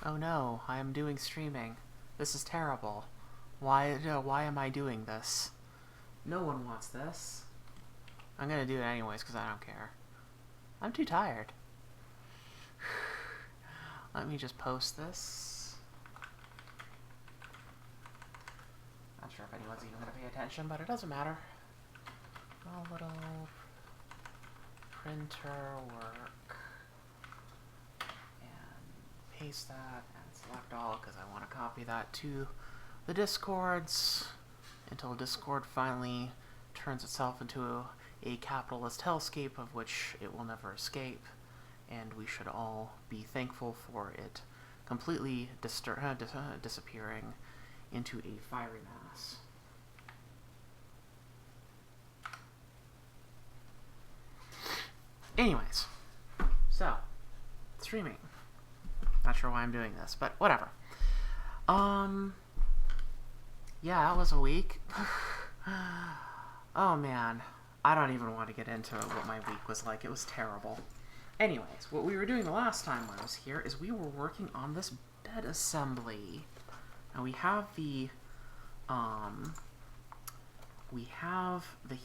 Oh no, I am doing streaming. This is terrible. Why am I doing this? No one wants this. I'm gonna do it anyways because I don't care. I'm too tired. Let me just post this. Not sure if anyone's even gonna pay attention, but it doesn't matter. A little printer work. And paste that and select all because I want to copy that to the Discords until Discord finally turns itself into a capitalist hellscape of which it will never escape, and we should all be thankful for it completely disappearing into a fiery mass. Anyways, so, streaming. Not sure why I'm doing this, but whatever. Yeah, that was a week. Oh man, I don't even want to get into what my week was like. It was terrible. Anyways, what we were doing the last time I was here is we were working on this bed assembly. Now we have the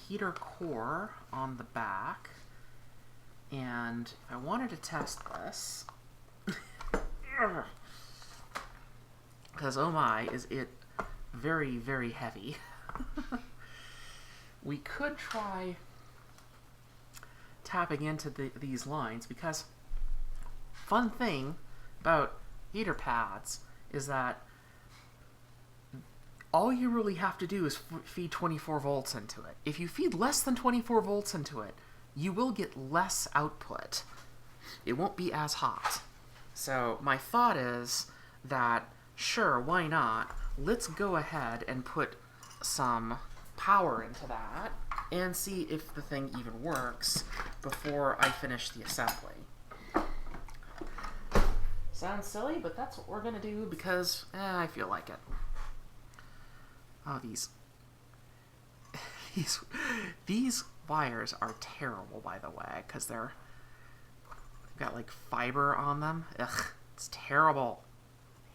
heater core on the back, and if I wanted to test this, because oh my, is it very, very heavy. We could try tapping into these lines, because fun thing about heater pads is that all you really have to do is feed 24 volts into it. If you feed less than 24 volts into it, you will get less output. It won't be as hot. So my thought is that, sure, why not? Let's go ahead and put some power into that and see if the thing even works before I finish the assembly. Sounds silly, but that's what we're gonna do because I feel like it. Oh, these wires are terrible, by the way, because they've got like fiber on them. Ugh, it's terrible.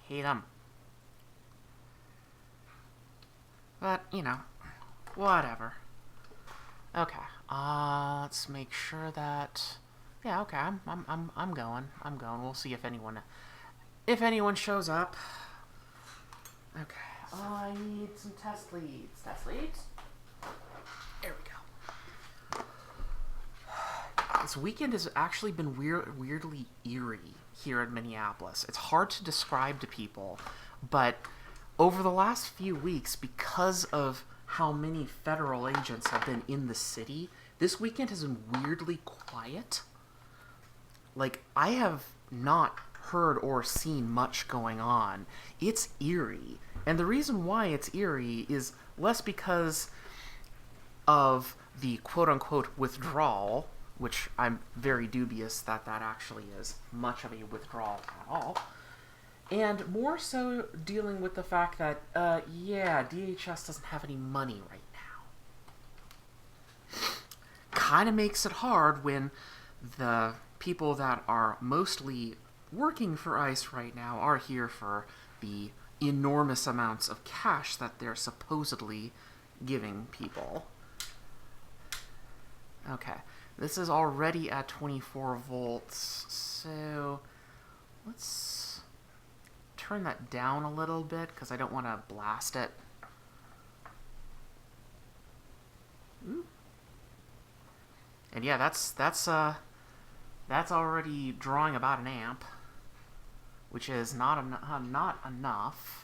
Hate them. But you know, whatever. Okay. Let's make sure that. Yeah. Okay. I'm going. We'll see if anyone shows up. Okay. I need some test leads. There we go. This weekend has actually been weirdly eerie here in Minneapolis. It's hard to describe to people, but over the last few weeks, because of how many federal agents have been in the city, this weekend has been weirdly quiet. Like, I have not heard or seen much going on. It's eerie. And the reason why it's eerie is less because of the quote-unquote withdrawal, which I'm very dubious that actually is much of a withdrawal at all, and more so dealing with the fact that, yeah, DHS doesn't have any money right now. Kind of makes it hard when the people that are mostly working for ICE right now are here for the enormous amounts of cash that they're supposedly giving people. Okay, this is already at 24 volts, so let's turn that down a little bit because I don't want to blast it. Ooh. And yeah, that's already drawing about an amp, which is not enough.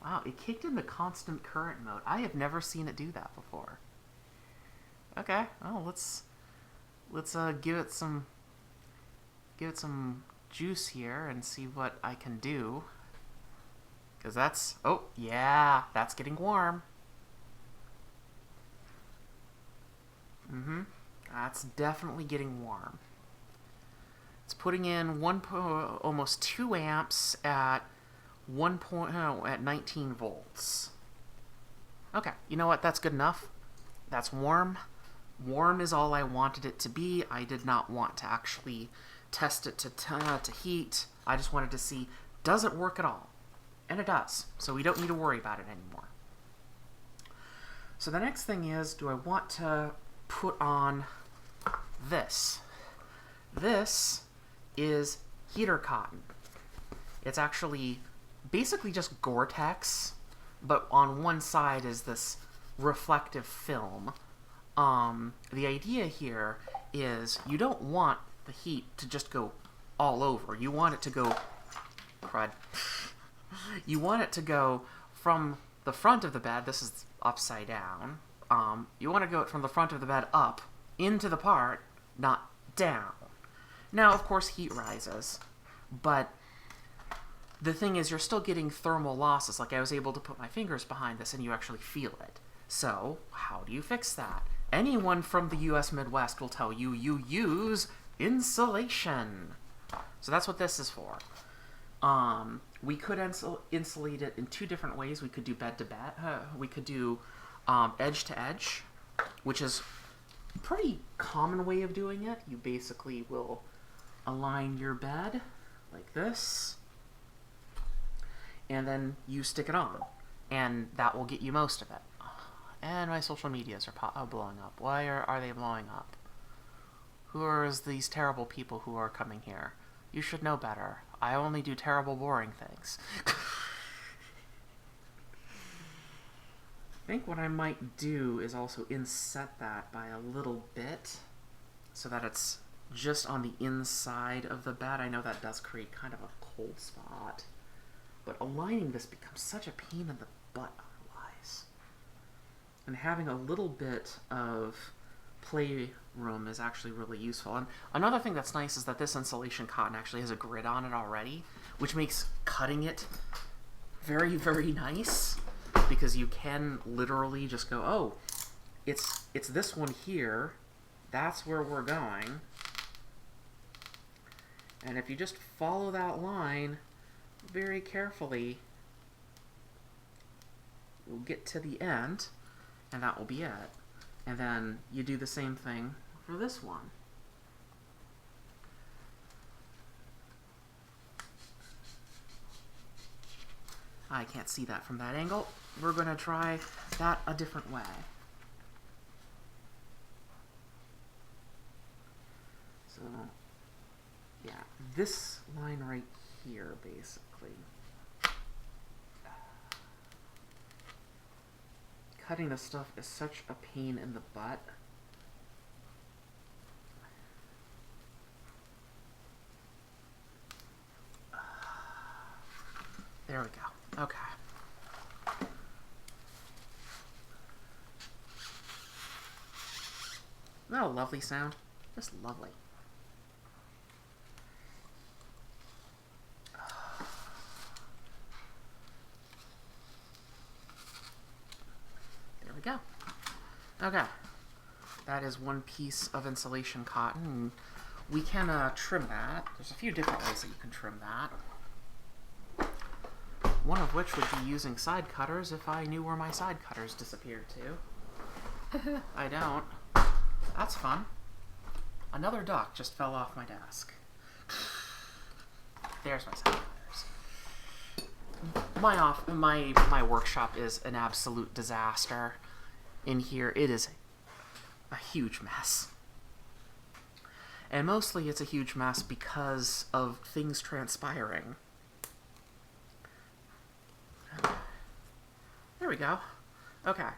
Wow, it kicked into constant current mode. I have never seen it do that before. Okay, well, let's give it some juice here and see what I can do. Because that's, oh yeah, that's getting warm. That's definitely getting warm. It's putting in almost 2 amps at 19 volts. Okay, you know what? That's good enough. That's warm. warm is all I wanted it to be. I did not want to actually test it to heat. I just wanted to see, does it work at all? And it does. So we don't need to worry about it anymore. So the next thing is, do I want to put on this? This is heater cotton. It's actually basically just Gore-Tex, but on one side is this reflective film. The idea here is you don't want the heat to just go all over. You want it to go, crud. You want it to go from the front of the bed. This is upside down. You want to go from the front of the bed up into the part, not down. Now, of course, heat rises, but the thing is, you're still getting thermal losses. Like, I was able to put my fingers behind this and you actually feel it. So, how do you fix that? Anyone from the US Midwest will tell you, you use insulation. So that's what this is for. We could insulate it in two different ways. We could do bed to bed. We could do edge to edge, which is a pretty common way of doing it. You basically will align your bed like this, and then you stick it on, and that will get you most of it. And my social medias are blowing up. Why are they blowing up? Who are these terrible people who are coming here? You should know better. I only do terrible, boring things. I think what I might do is also inset that by a little bit, so that it's just on the inside of the bed. I know that does create kind of a cold spot, but aligning this becomes such a pain in the butt otherwise. And having a little bit of playroom is actually really useful. And another thing that's nice is that this insulation cotton actually has a grid on it already, which makes cutting it very, very nice, because you can literally just go, oh, it's this one here, that's where we're going. And if you just follow that line very carefully, you'll get to the end, and that will be it. And then you do the same thing for this one. I can't see that from that angle. We're going to try that a different way. So, yeah, this line right here, basically. Cutting this stuff is such a pain in the butt. There we go. Okay. Isn't that a lovely sound? Just lovely. There we go. Okay. That is one piece of insulation cotton. We can trim that. There's a few different ways that you can trim that. One of which would be using side cutters if I knew where my side cutters disappeared to. I don't. That's fun. Another duck just fell off my desk. There's my side cutters. My workshop is an absolute disaster. In here, it is a huge mess. And mostly it's a huge mess because of things transpiring. There we go. Okay.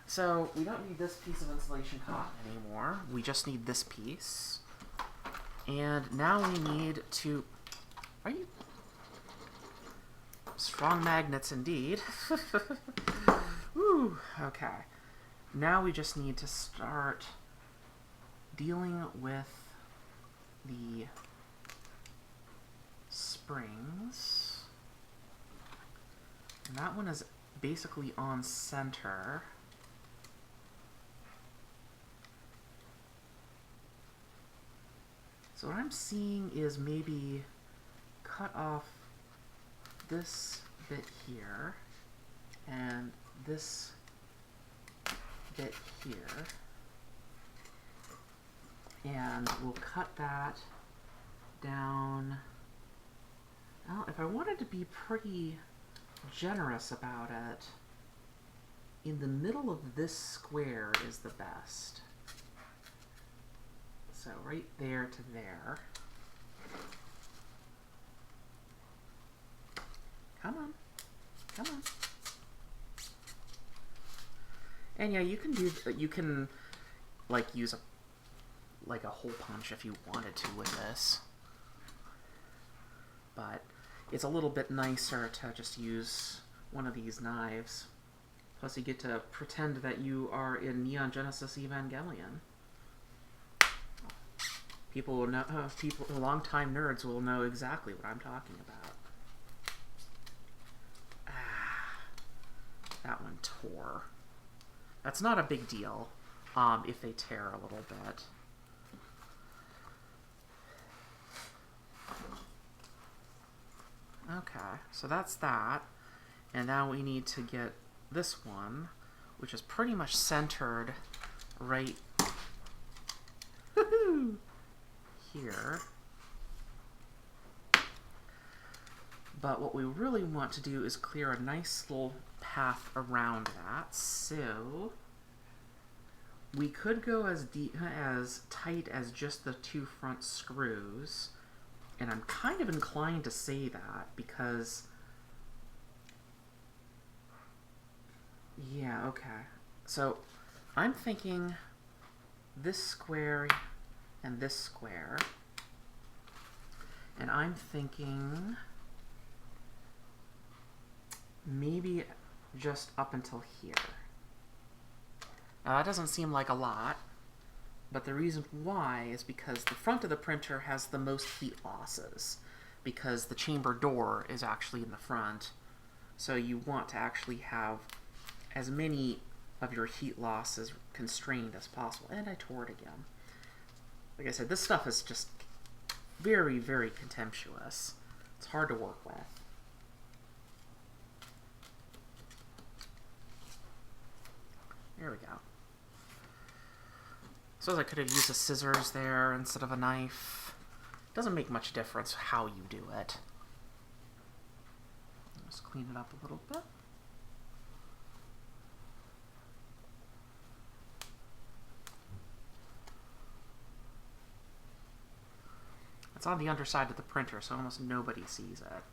So, we don't need this piece of insulation cotton anymore. We just need this piece. And now we need to... Are you... Strong magnets indeed. Woo. Okay. Now we just need to start dealing with the springs. And that one is basically on center. So what I'm seeing is maybe cut off this bit here and this bit here. And we'll cut that down. Well, if I wanted to be pretty generous about it, in the middle of this square is the best. So right there to there. Come on. Come on. And yeah, you can like use a hole punch if you wanted to with this. But it's a little bit nicer to just use one of these knives. Plus you get to pretend that you are in Neon Genesis Evangelion. People will know, long-time nerds will know exactly what I'm talking about. Ah, that one tore. That's not a big deal if they tear a little bit. Okay, so that's that. And now we need to get this one, which is pretty much centered right here. But what we really want to do is clear a nice little path around that. So we could go as tight as just the 2 front screws. And I'm kind of inclined to say that because, yeah, okay. So I'm thinking this square and this square. And I'm thinking maybe just up until here. Now that doesn't seem like a lot, but the reason why is because the front of the printer has the most heat losses, because the chamber door is actually in the front. So you want to actually have as many of your heat losses constrained as possible. And I tore it again. Like I said, this stuff is just very, very contemptuous. It's hard to work with. There we go. So I could have used a scissors there instead of a knife. Doesn't make much difference how you do it. Just clean it up a little bit. It's on the underside of the printer, so almost nobody sees it.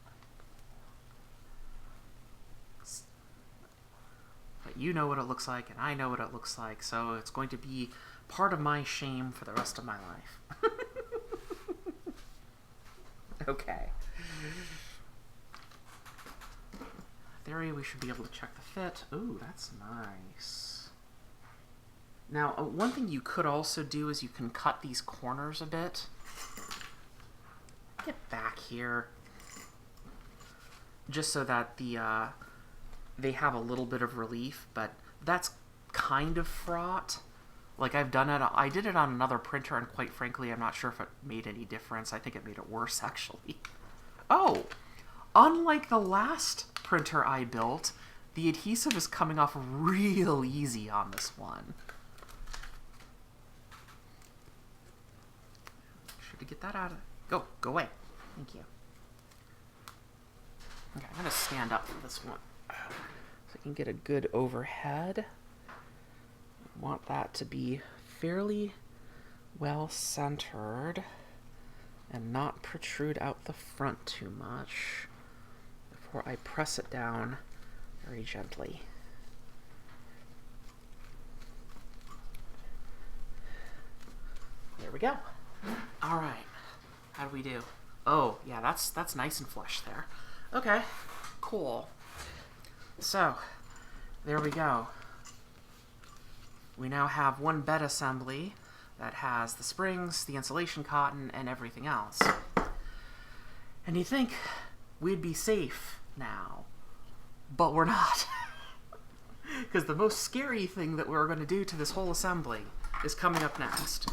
But you know what it looks like, and I know what it looks like, so it's going to be part of my shame for the rest of my life. Okay. In theory, we should be able to check the fit. Ooh, that's nice. Now, one thing you could also do is you can cut these corners a bit. Get back here. Just so that they have a little bit of relief, but that's kind of fraught. Like I did it on another printer, and quite frankly, I'm not sure if it made any difference. I think it made it worse, actually. Oh, unlike the last printer I built, the adhesive is coming off real easy on this one. Sure to get that out of... Go away. Thank you. Okay, I'm going to stand up for this one so I can get a good overhead. I want that to be fairly well centered and not protrude out the front too much before I press it down very gently. There we go. All right. How do we do? Oh, yeah, that's nice and flush there. Okay, cool. So, there we go. We now have one bed assembly that has the springs, the insulation cotton, and everything else. And you think we'd be safe now, but we're not. Because the most scary thing that we're going to do to this whole assembly is coming up next.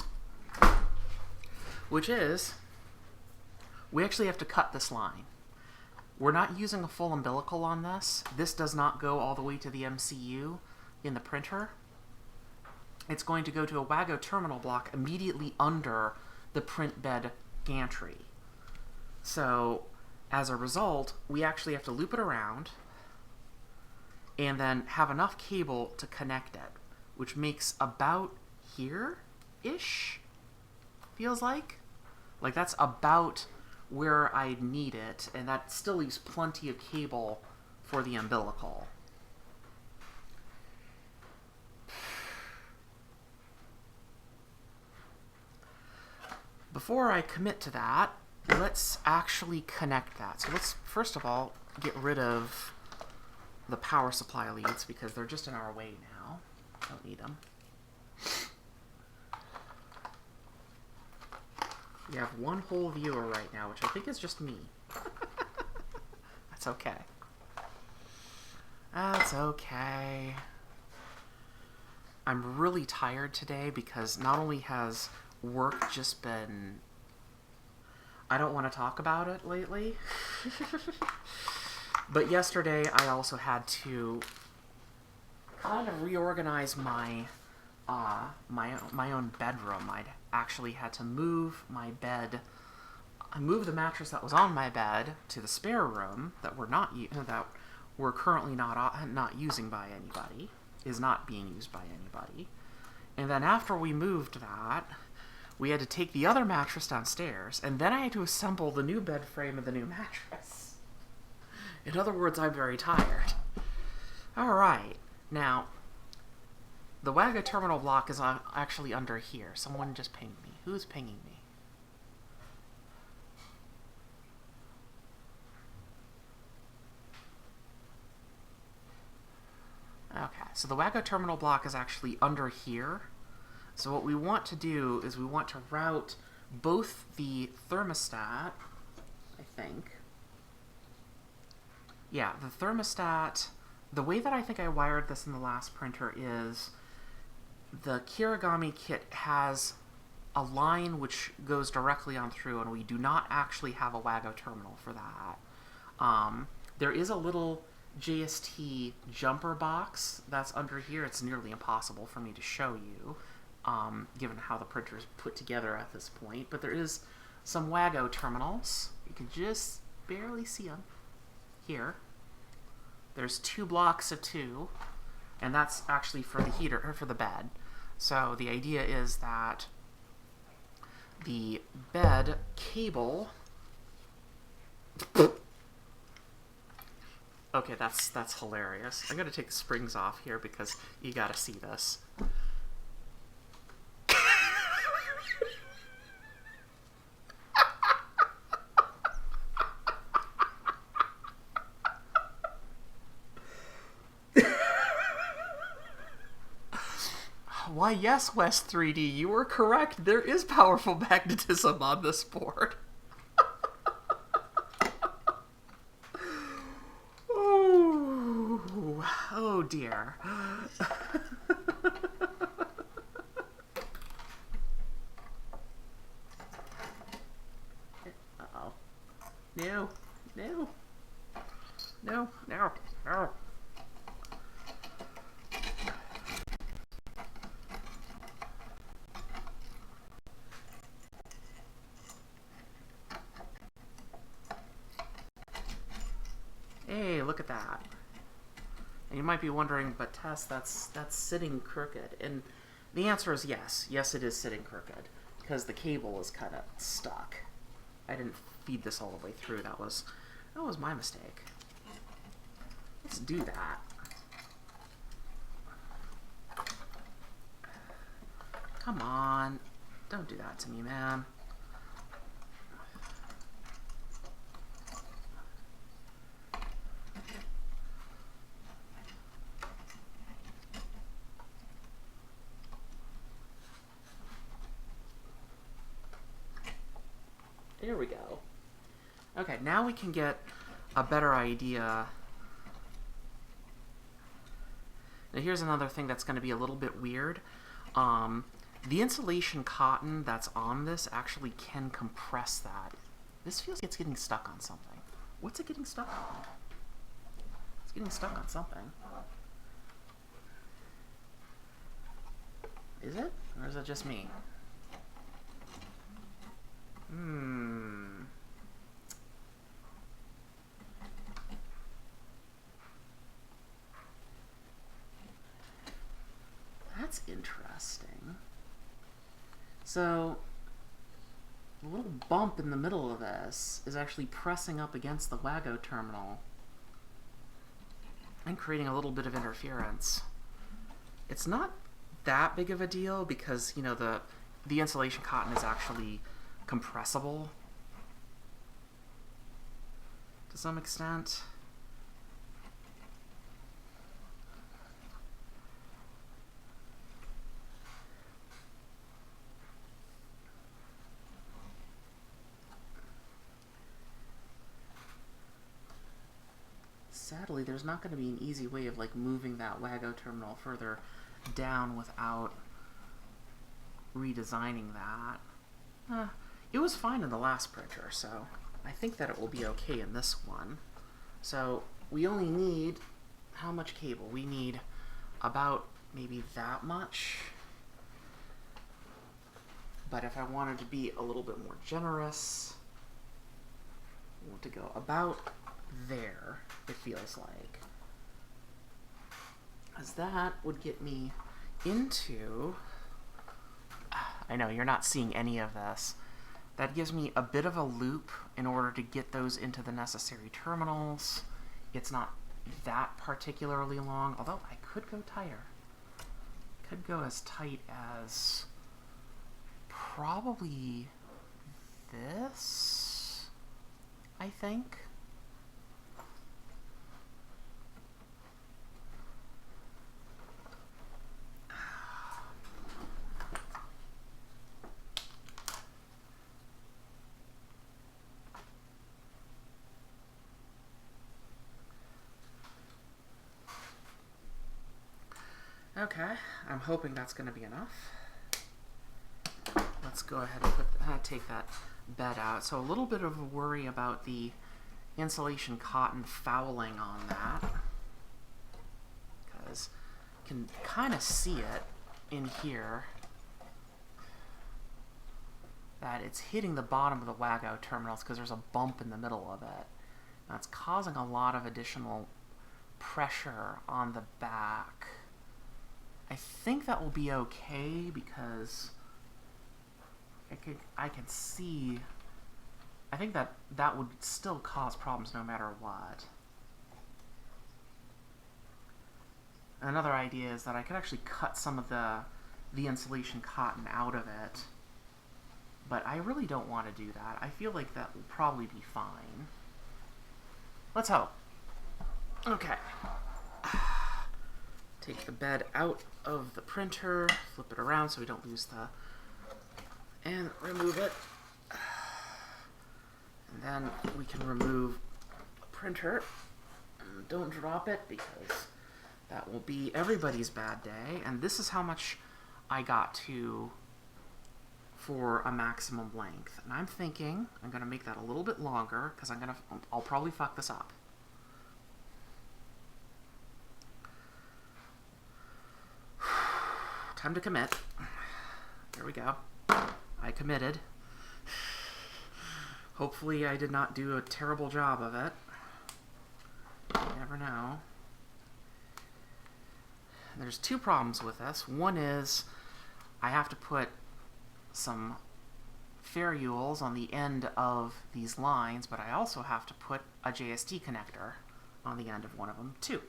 Which is, we actually have to cut this line. We're not using a full umbilical on this. This does not go all the way to the MCU in the printer. it's going to go to a Wago terminal block immediately under the print bed gantry. So as a result, we actually have to loop it around and then have enough cable to connect it, which makes about here-ish, feels like. Like that's about where I need it, and that still leaves plenty of cable for the umbilical. Before I commit to that, let's actually connect that. So let's, first of all, get rid of the power supply leads because they're just in our way now. Don't need them. We have one whole viewer right now, which I think is just me. That's okay. That's okay. I'm really tired today because not only has work just been... I don't want to talk about it lately. But yesterday I also had to kind of reorganize my my own bedroom. I'd actually had to move my bed. I moved the mattress that was on my bed to the spare room that we're currently not using by anybody. Is not being used by anybody. And then after we moved that, we had to take the other mattress downstairs, and then I had to assemble the new bed frame of the new mattress. In other words, I'm very tired. Alright, now, the Wago terminal block is actually under here. Someone just pinged me. Who's pinging me? Okay, so the Wago terminal block is actually under here. So what we want to do is we want to route both the thermostat, I think. Yeah, the thermostat, the way that I think I wired this in the last printer is the Kirigami kit has a line which goes directly on through, and we do not actually have a Wago terminal for that. There is a little JST jumper box that's under here. It's nearly impossible for me to show you, given how the printer is put together at this point. But there is some Wago terminals. You can just barely see them here. There's 2 blocks of 2, and that's actually for the heater, or for the bed. So the idea is that the bed cable... Okay, that's hilarious. I'm gonna take the springs off here because you gotta see this. Why, yes, West 3D, you were correct. There is powerful magnetism on this board. Oh dear. Uh-oh. No. No. No. No. No. Hey, look at that. And you might be wondering, but Tess, that's sitting crooked. And the answer is yes. Yes, it is sitting crooked. Because the cable is kind of stuck. I didn't feed this all the way through. That was my mistake. Let's do that. Come on. Don't do that to me, man. There we go. Okay, now we can get a better idea. Now here's another thing that's going to be a little bit weird. The insulation cotton that's on this actually can compress that. This feels like it's getting stuck on something. What's it getting stuck on? It's getting stuck on something. Is it? Or is it just me? That's interesting. So, the little bump in the middle of this is actually pressing up against the WAGO terminal and creating a little bit of interference. It's not that big of a deal because, you know, the insulation cotton is actually compressible to some extent. Sadly, there's not going to be an easy way of like moving that WAGO terminal further down without redesigning that. It was fine in the last printer, so I think that it will be okay in this one. So we only need, how much cable? We need about maybe that much. But if I wanted to be a little bit more generous, I want to go about there, it feels like. Because that would get me into... I know, you're not seeing any of this. That gives me a bit of a loop in order to get those into the necessary terminals. It's not that particularly long, although I could go tighter. Could go as tight as probably this, I think. Okay, I'm hoping that's going to be enough. Let's go ahead and take that bed out. So a little bit of a worry about the insulation cotton fouling on that, because you can kind of see it in here that it's hitting the bottom of the WAGO terminals because there's a bump in the middle of it. That's causing a lot of additional pressure on the back. I think that will be okay because I can see, I think that would still cause problems no matter what. Another idea is that I could actually cut some of the insulation cotton out of it, but I really don't want to do that. I feel like that will probably be fine. Let's hope. Okay. Take the bed out of the printer, flip it around so we don't lose and remove it. And then we can remove the printer. And don't drop it because that will be everybody's bad day. And this is how much I got to for a maximum length. And I'm thinking I'm going to make that a little bit longer because I'll probably fuck this up. Time to commit. There we go. I committed. Hopefully I did not do a terrible job of it. You never know. There's two problems with this. One is I have to put some ferrules on the end of these lines, but I also have to put a JST connector on the end of one of them too.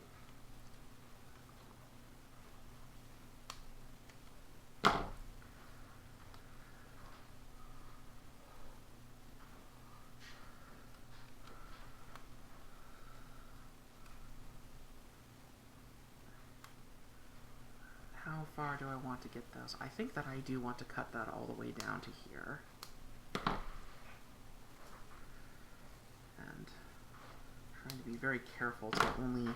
How far do I want to get those? I think that I do want to cut that all the way down to here. And trying to be very careful to only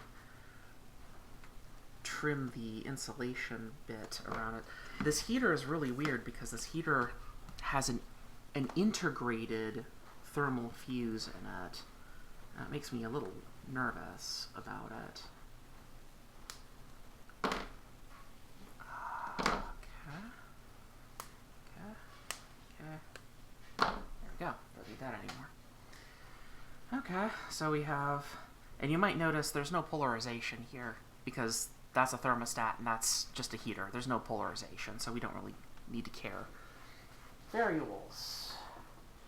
trim the insulation bit around it. This heater is really weird because this heater has an integrated thermal fuse in it. That makes me a little nervous about it. Okay. need that anymore. Okay, so we have... And you might notice there's no polarization here, because that's a thermostat and that's just a heater. There's no polarization, so we don't really need to care. Variables.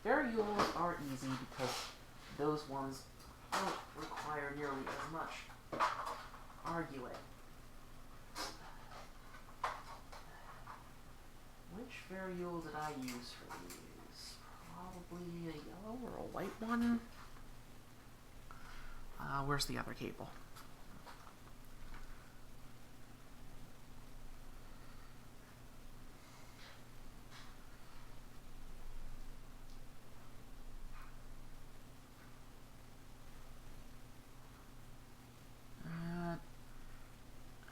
Variables are easy because those ones don't require nearly as much arguing. Which variable did I use for these? Probably a yellow or a white one? Where's the other cable?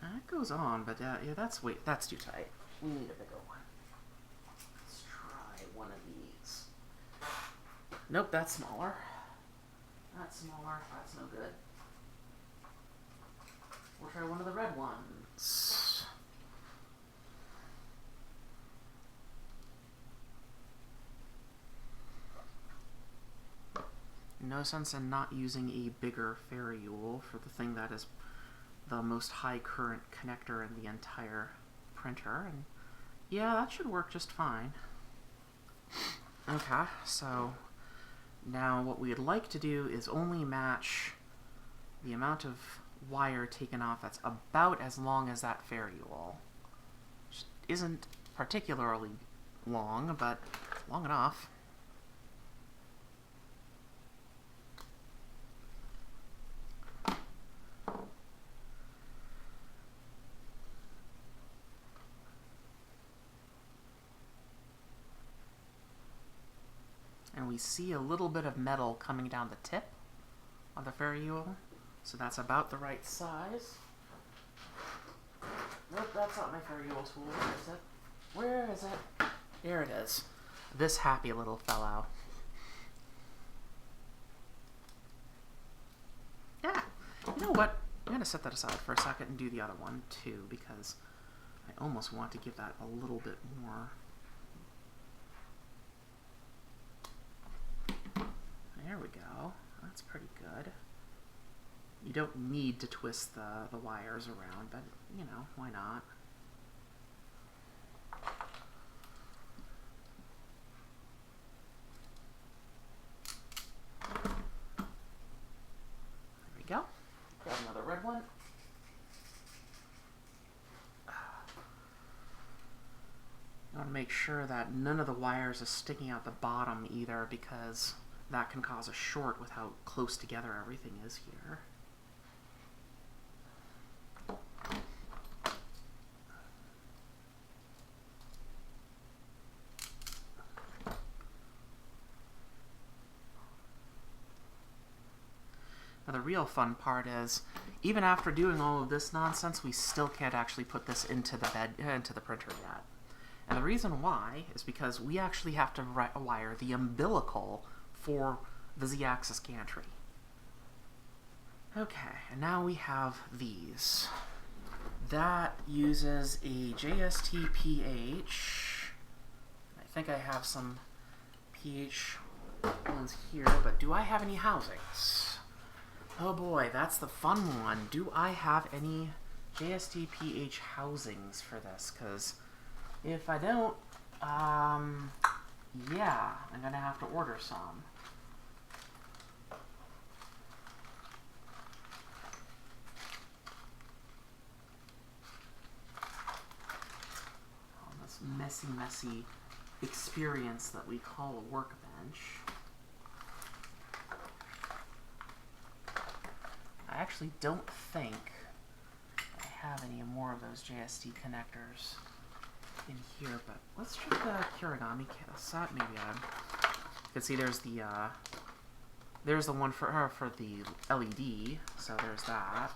That goes on, but yeah, that's too tight. We need a bigger one. Let's try one of these. Nope, that's smaller. That's smaller. That's no good. We'll try one of the red ones. No sense in not using a bigger ferrule for the thing that is the most high current connector in the entire printer. And yeah, that should work just fine. Okay, so now what we'd like to do is only match the amount of wire taken off that's about as long as that ferrule. Which isn't particularly long, but long enough. And we see a little bit of metal coming down the tip of the ferrule, so that's about the right size. Nope, that's not my ferrule tool. Where is it? Where is it? There it is. This happy little fellow. Yeah, you know what? I'm going to set that aside for a second and do the other one too, because I almost want to give that a little bit more. There we go. That's pretty good. You don't need to twist the wires around, but, you know, why not? There we go. Grab another red one. You want to make sure that none of the wires is sticking out the bottom either, because that can cause a short with how close together everything is here. Now the real fun part is, even after doing all of this nonsense, we still can't actually put this into the printer yet. And the reason why is because we actually have to wire the umbilical for the Z-axis gantry. Okay, and now we have these. That uses a JST PH. I think I have some PH ones here, but do I have any housings? Oh boy, that's the fun one. Do I have any JST PH housings for this? Because if I don't, yeah, I'm gonna have to order some. On this messy experience that we call a workbench. I actually don't think I have any more of those JST connectors in here, but let's check the Kirigami set. Maybe you can see there's the one for the LED, so there's that.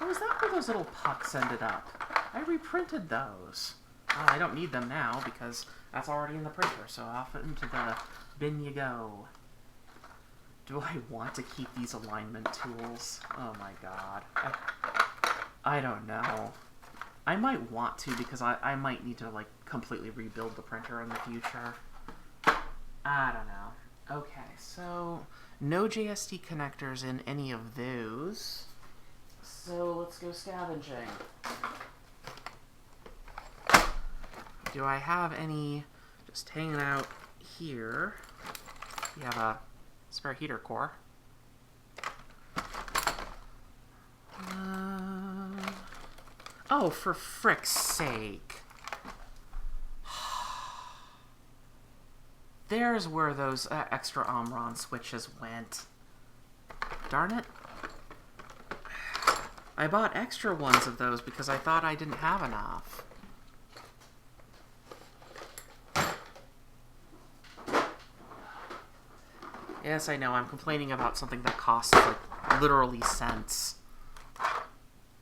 Oh, is that where those little pucks ended up? I reprinted those. Oh, I don't need them now because that's already in the printer, so off into the bin you go. Do I want to keep these alignment tools? Oh my god. I don't know. I might want to because I might need to like completely rebuild the printer in the future. I don't know. Okay, so no JST connectors in any of those. So let's go scavenging. Do I have any just hanging out here? We have a spare heater core. Oh, for frick's sake. There's where those extra Omron switches went. Darn it. I bought extra ones of those because I thought I didn't have enough. Yes, I know, I'm complaining about something that costs, like, literally cents.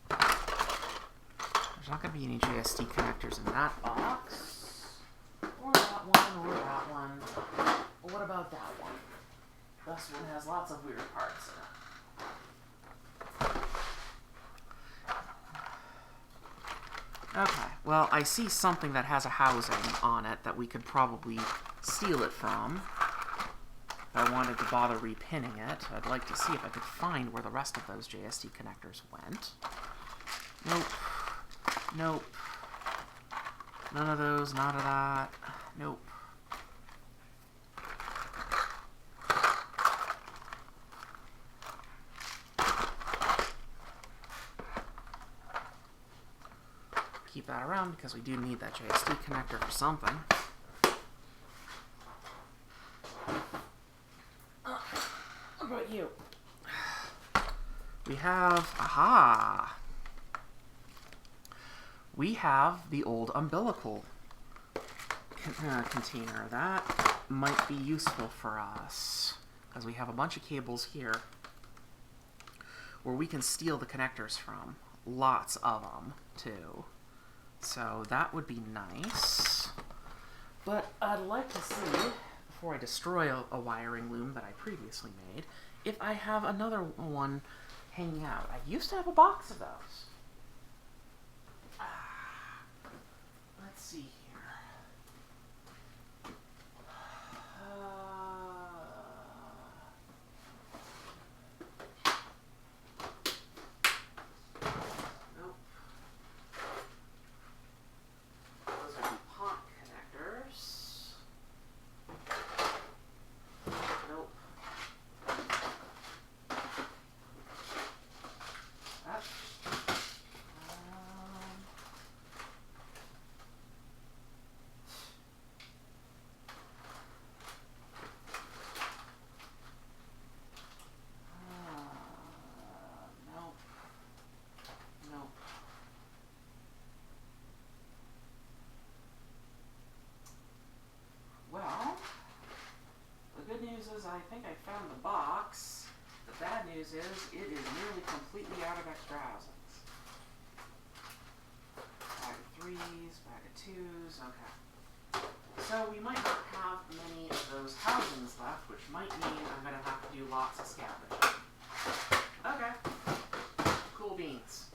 There's not going to be any JST connectors in that box. Or that one, or that one. What about that one? This one has lots of weird parts in it. Okay, well, I see something that has a housing on it that we could probably steal it from. If I wanted to bother repinning it, I'd like to see if I could find where the rest of those JST connectors went. Nope. Nope. None of those, none of that. Nope. Keep that around because we do need that JST connector for something. What about you? We have, aha! We have the old umbilical container. That might be useful for us because we have a bunch of cables here where we can steal the connectors from. Lots of them, too. So that would be nice. But I'd like to see, before I destroy a wiring loom that I previously made, if I have another one hanging out. I used to have a box of those. Let's see here. Nope. Those are DuPont connectors. Nope. That. Nope. Nope. Well, the good news is I think I found the box. The bad news is it is nearly completely out of extra housings. Bag of threes, bag of twos, okay. So we might not have many of those housings left, which might mean I'm going to have to do lots of scavenging. Okay. Cool beans.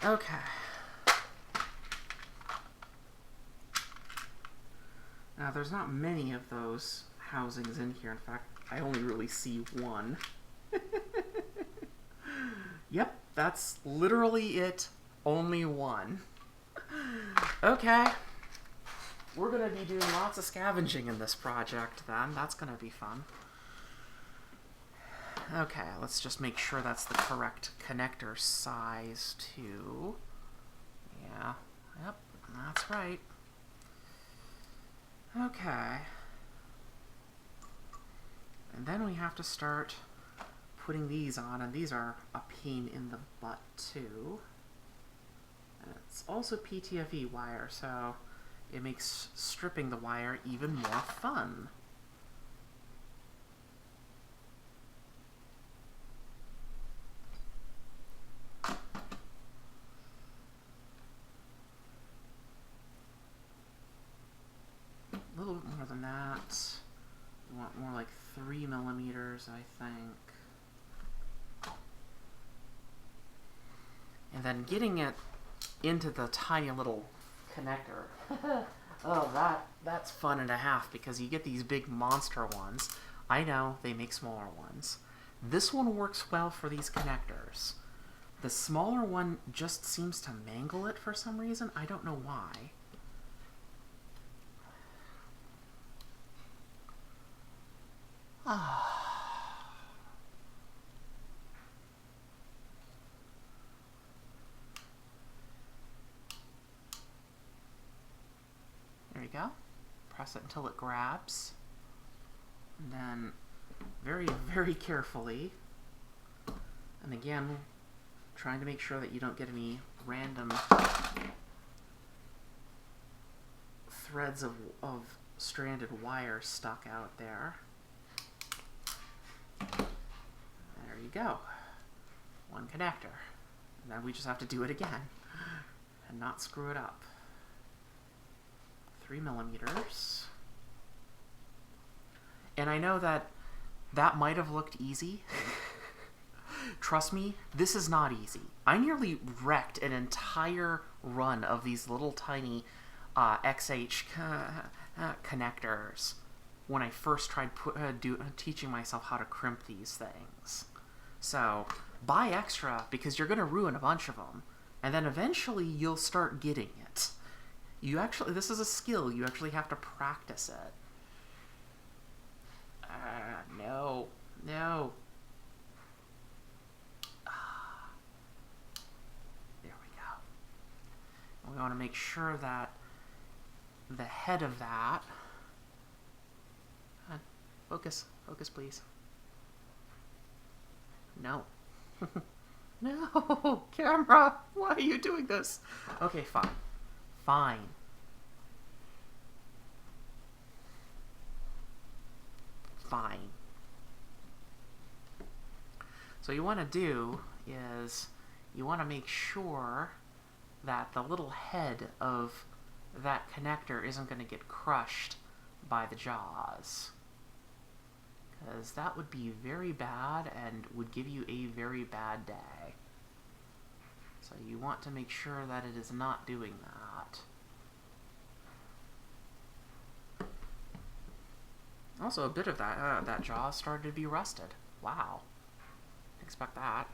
Okay. Now, there's not many of those housings in here. In fact, I only really see one. Yep, that's literally it. Only one. Okay. We're going to be doing lots of scavenging in this project, then. That's going to be fun. Okay, let's just make sure that's the correct connector size, too. Yeah, yep, that's right. Okay. And then we have to start putting these on, and these are a pain in the butt, too. And it's also PTFE wire, so it makes stripping the wire even more fun. A little bit more than that. We want more like 3 millimeters, then getting it into the tiny little connector. Oh, that's fun and a half, because you get these big monster ones. I know, they make smaller ones. This one works well for these connectors. The smaller one just seems to mangle it for some reason. I don't know why. There you go. Press it until it grabs. And then very, very carefully, and again, trying to make sure that you don't get any random threads of stranded wire stuck out there. There you go. One connector. And then we just have to do it again and not screw it up. 3 millimeters. And I know that might have looked easy. Trust me, this is not easy. I nearly wrecked an entire run of these little tiny XH connectors when I first tried teaching myself how to crimp these things. So buy extra, because you're going to ruin a bunch of them, and then eventually you'll start getting it. This is a skill. You actually have to practice it. No. There we go. And we want to make sure that the head of that... Focus, please. No. No, camera! Why are you doing this? Okay, fine. Fine. So what you want to do is you want to make sure that the little head of that connector isn't going to get crushed by the jaws, because that would be very bad and would give you a very bad day. So you want to make sure that it is not doing that. Also, a bit of that jaw started to be rusted. Wow. Didn't expect that.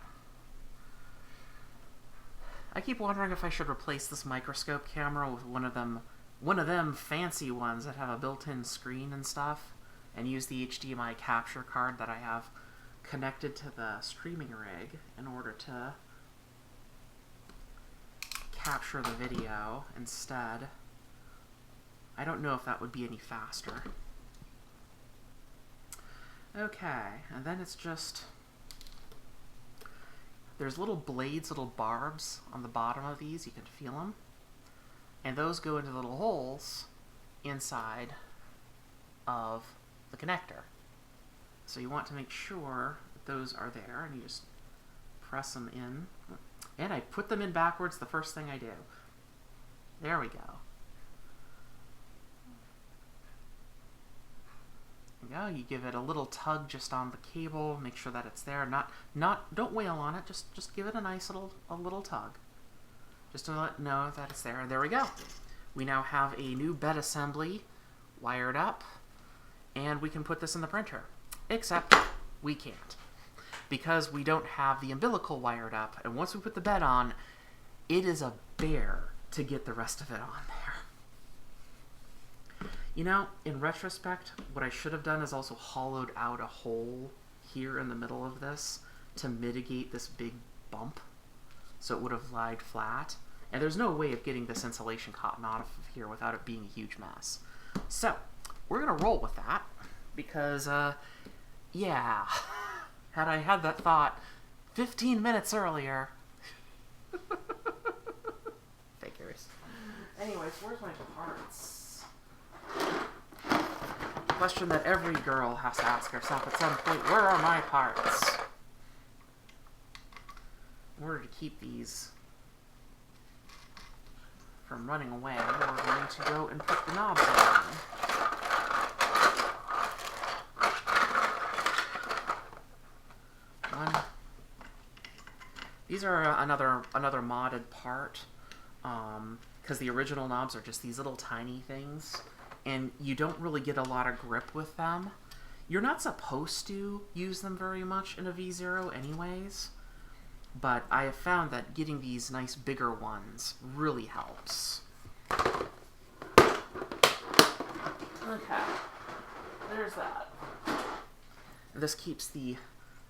I keep wondering if I should replace this microscope camera with one of them fancy ones that have a built-in screen and stuff, and use the HDMI capture card that I have connected to the streaming rig in order to capture the video instead. I don't know if that would be any faster. Okay, and then it's just... There's little blades, little barbs on the bottom of these. You can feel them. And those go into little holes inside of the connector. So you want to make sure that those are there, and you just press them in. And I put them in backwards the first thing I do. There we go. You give it a little tug just on the cable, make sure that it's there. Don't wail on it, just give it a nice little tug. Just to let it know that it's there. And there we go. We now have a new bed assembly wired up, and we can put this in the printer. Except we can't, because we don't have the umbilical wired up, and once we put the bed on, it is a bear to get the rest of it on there. You know, in retrospect, what I should have done is also hollowed out a hole here in the middle of this to mitigate this big bump, so it would have lied flat. And there's no way of getting this insulation cotton out of here without it being a huge mess. So, we're going to roll with that, because, yeah, had I had that thought 15 minutes earlier... Figures. Anyways, where's my parts? Question that every girl has to ask herself at some point: where are my parts? In order to keep these from running away, we're going to go and put the knobs on. These are another modded part, because the original knobs are just these little tiny things, and you don't really get a lot of grip with them. You're not supposed to use them very much in a V0 anyways, but I have found that getting these nice bigger ones really helps. Okay, there's that. This keeps the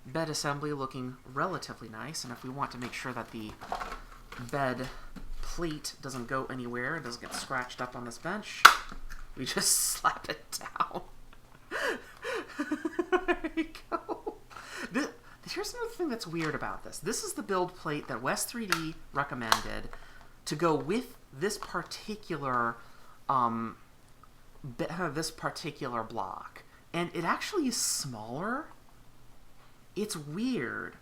bed assembly looking relatively nice, and if we want to make sure that the bed plate doesn't go anywhere, it doesn't get scratched up on this bench, we just slap it down. There you go. Here's another thing that's weird about this. This is the build plate that West 3D recommended to go with this particular block, and it actually is smaller. It's weird.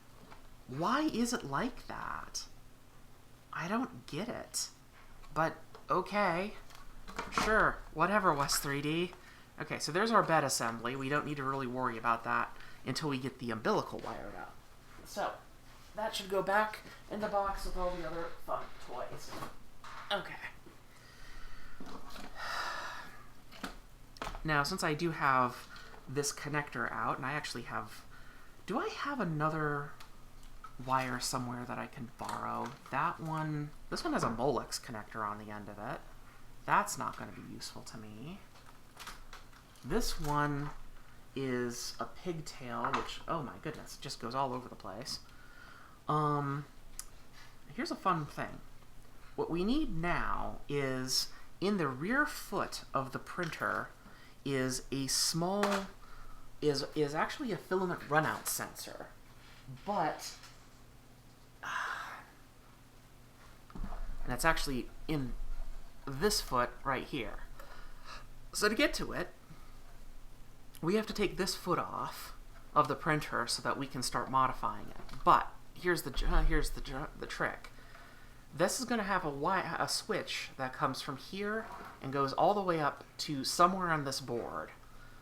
Why is it like that? I don't get it. But okay, sure, whatever, West 3D. Okay, so there's our bed assembly. We don't need to really worry about that until we get the umbilical wired up. So, that should go back in the box with all the other fun toys. Okay. Now, since I do have this connector out, and I actually have... Do I have another wire somewhere that I can borrow? That one... This one has a Molex connector on the end of it. That's not going to be useful to me. This one is a pigtail, which, oh my goodness, it just goes all over the place. Here's a fun thing. What we need now is, in the rear foot of the printer, is a small, is actually a filament runout sensor. But, and it's actually in this foot right here. So to get to it, we have to take this foot off of the printer so that we can start modifying it. But here's the trick. This is going to have a switch that comes from here and goes all the way up to somewhere on this board.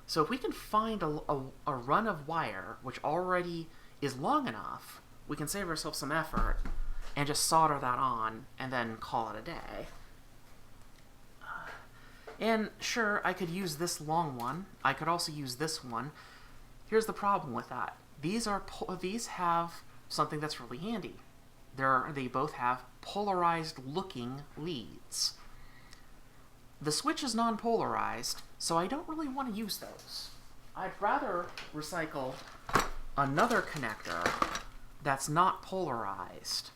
So if we can find a run of wire which already is long enough, we can save ourselves some effort and just solder that on and then call it a day. And sure, I could use this long one. I could also use this one. Here's the problem with that. These have something that's really handy. They both have polarized looking leads. The switch is non-polarized, so I don't really want to use those. I'd rather recycle another connector that's not polarized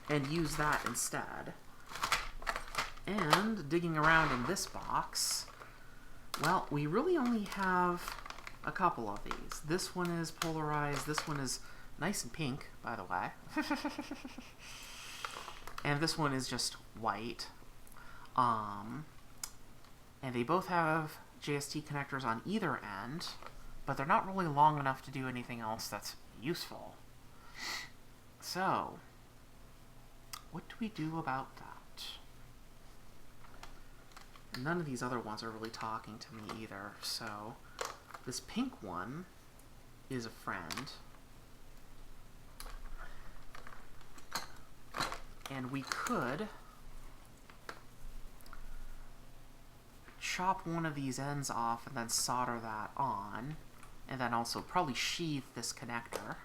and use that instead. And digging around in this box, well, we really only have a couple of these. This one is polarized. This one is nice and pink, by the way. And this one is just white. And they both have JST connectors on either end, but they're not really long enough to do anything else that's useful. So, what do we do about that? None of these other ones are really talking to me either, so this pink one is a friend. And we could chop one of these ends off and then solder that on, and then also probably sheathe this connector.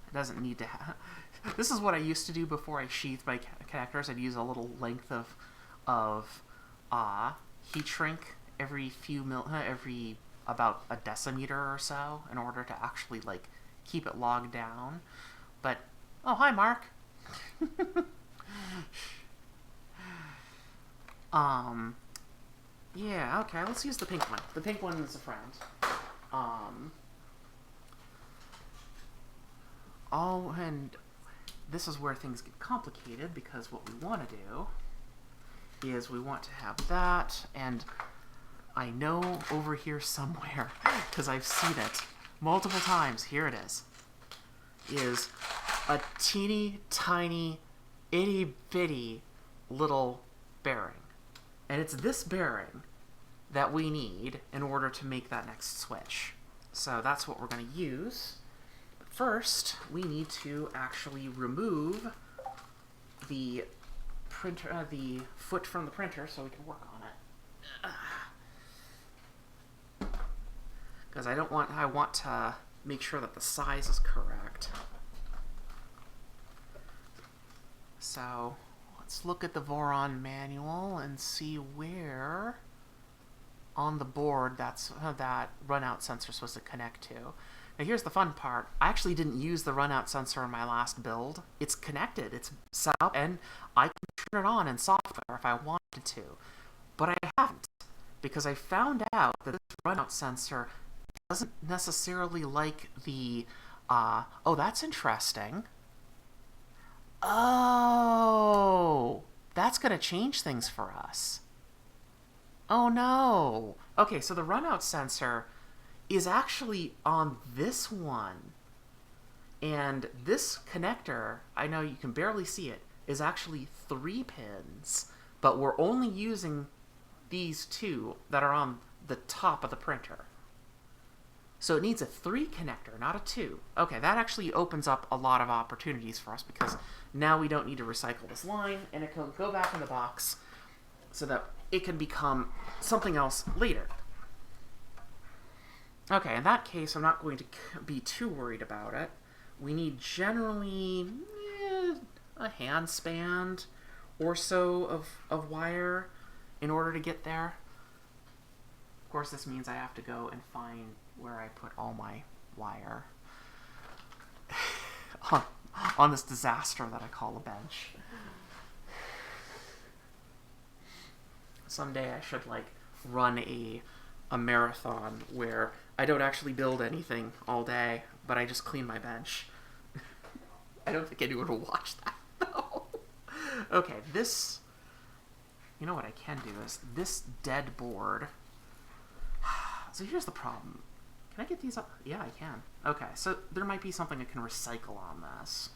It doesn't need to have... This is what I used to do before I sheathed my connectors. I'd use a little length of heat shrink every every about a decimeter or so in order to actually like keep it logged down. But oh, hi Mark. Yeah, okay, let's use the pink one. The pink one is a friend. Oh, and this is where things get complicated, because what we want to do is we want to have that, and I know over here somewhere, because I've seen it multiple times, here it is a teeny tiny itty bitty little bearing. And it's this bearing that we need in order to make that next switch. So that's what we're going to use. first, we need to actually remove the printer, the foot from the printer, so we can work on it. Because I want to make sure that the size is correct. So let's look at the Voron manual and see where on the board that runout sensor is supposed to connect to. Now here's the fun part. I actually didn't use the runout sensor in my last build. It's connected, it's set up, and I can turn it on in software if I wanted to. But I haven't, because I found out that this runout sensor doesn't necessarily like the, oh, that's interesting. Oh, that's going to change things for us. Oh no. Okay, so the runout sensor is actually on this one. And this connector, I know you can barely see it, is actually 3 pins. But we're only using these 2 that are on the top of the printer. So it needs a 3 connector, not a 2. Okay, that actually opens up a lot of opportunities for us, because now we don't need to recycle this line, and it can go back in the box so that it can become something else later. Okay, in that case, I'm not going to be too worried about it. We need generally a hand span or so of wire in order to get there. Of course, this means I have to go and find where I put all my wire on this disaster that I call a bench. Someday I should run a marathon where I don't actually build anything all day, but I just clean my bench. I don't think anyone will watch that, though. Okay, this... You know what I can do is this dead board. So here's the problem. Can I get these up? Yeah, I can. Okay, so there might be something I can recycle on this.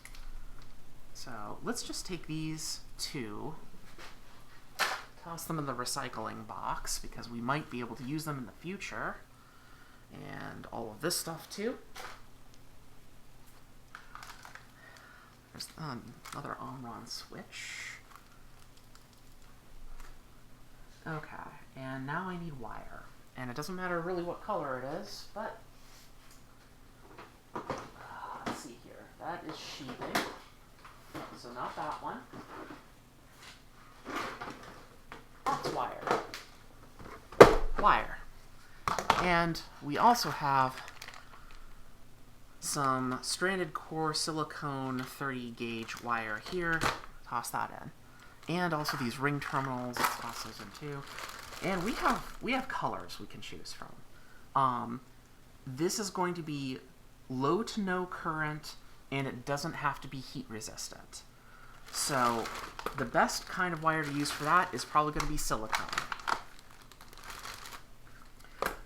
So let's just take these 2, toss them in the recycling box, because we might be able to use them in the future. And all of this stuff too. There's another on-on switch. Okay, and now I need wire. And it doesn't matter really what color it is, but let's see here. That is sheathing, so not that one. That's wire. Wire. And we also have some stranded core silicone 30 gauge wire here. Toss that in. And also these ring terminals. Toss those in too. And we have colors we can choose from. This is going to be low to no current, and it doesn't have to be heat resistant. So the best kind of wire to use for that is probably going to be silicone.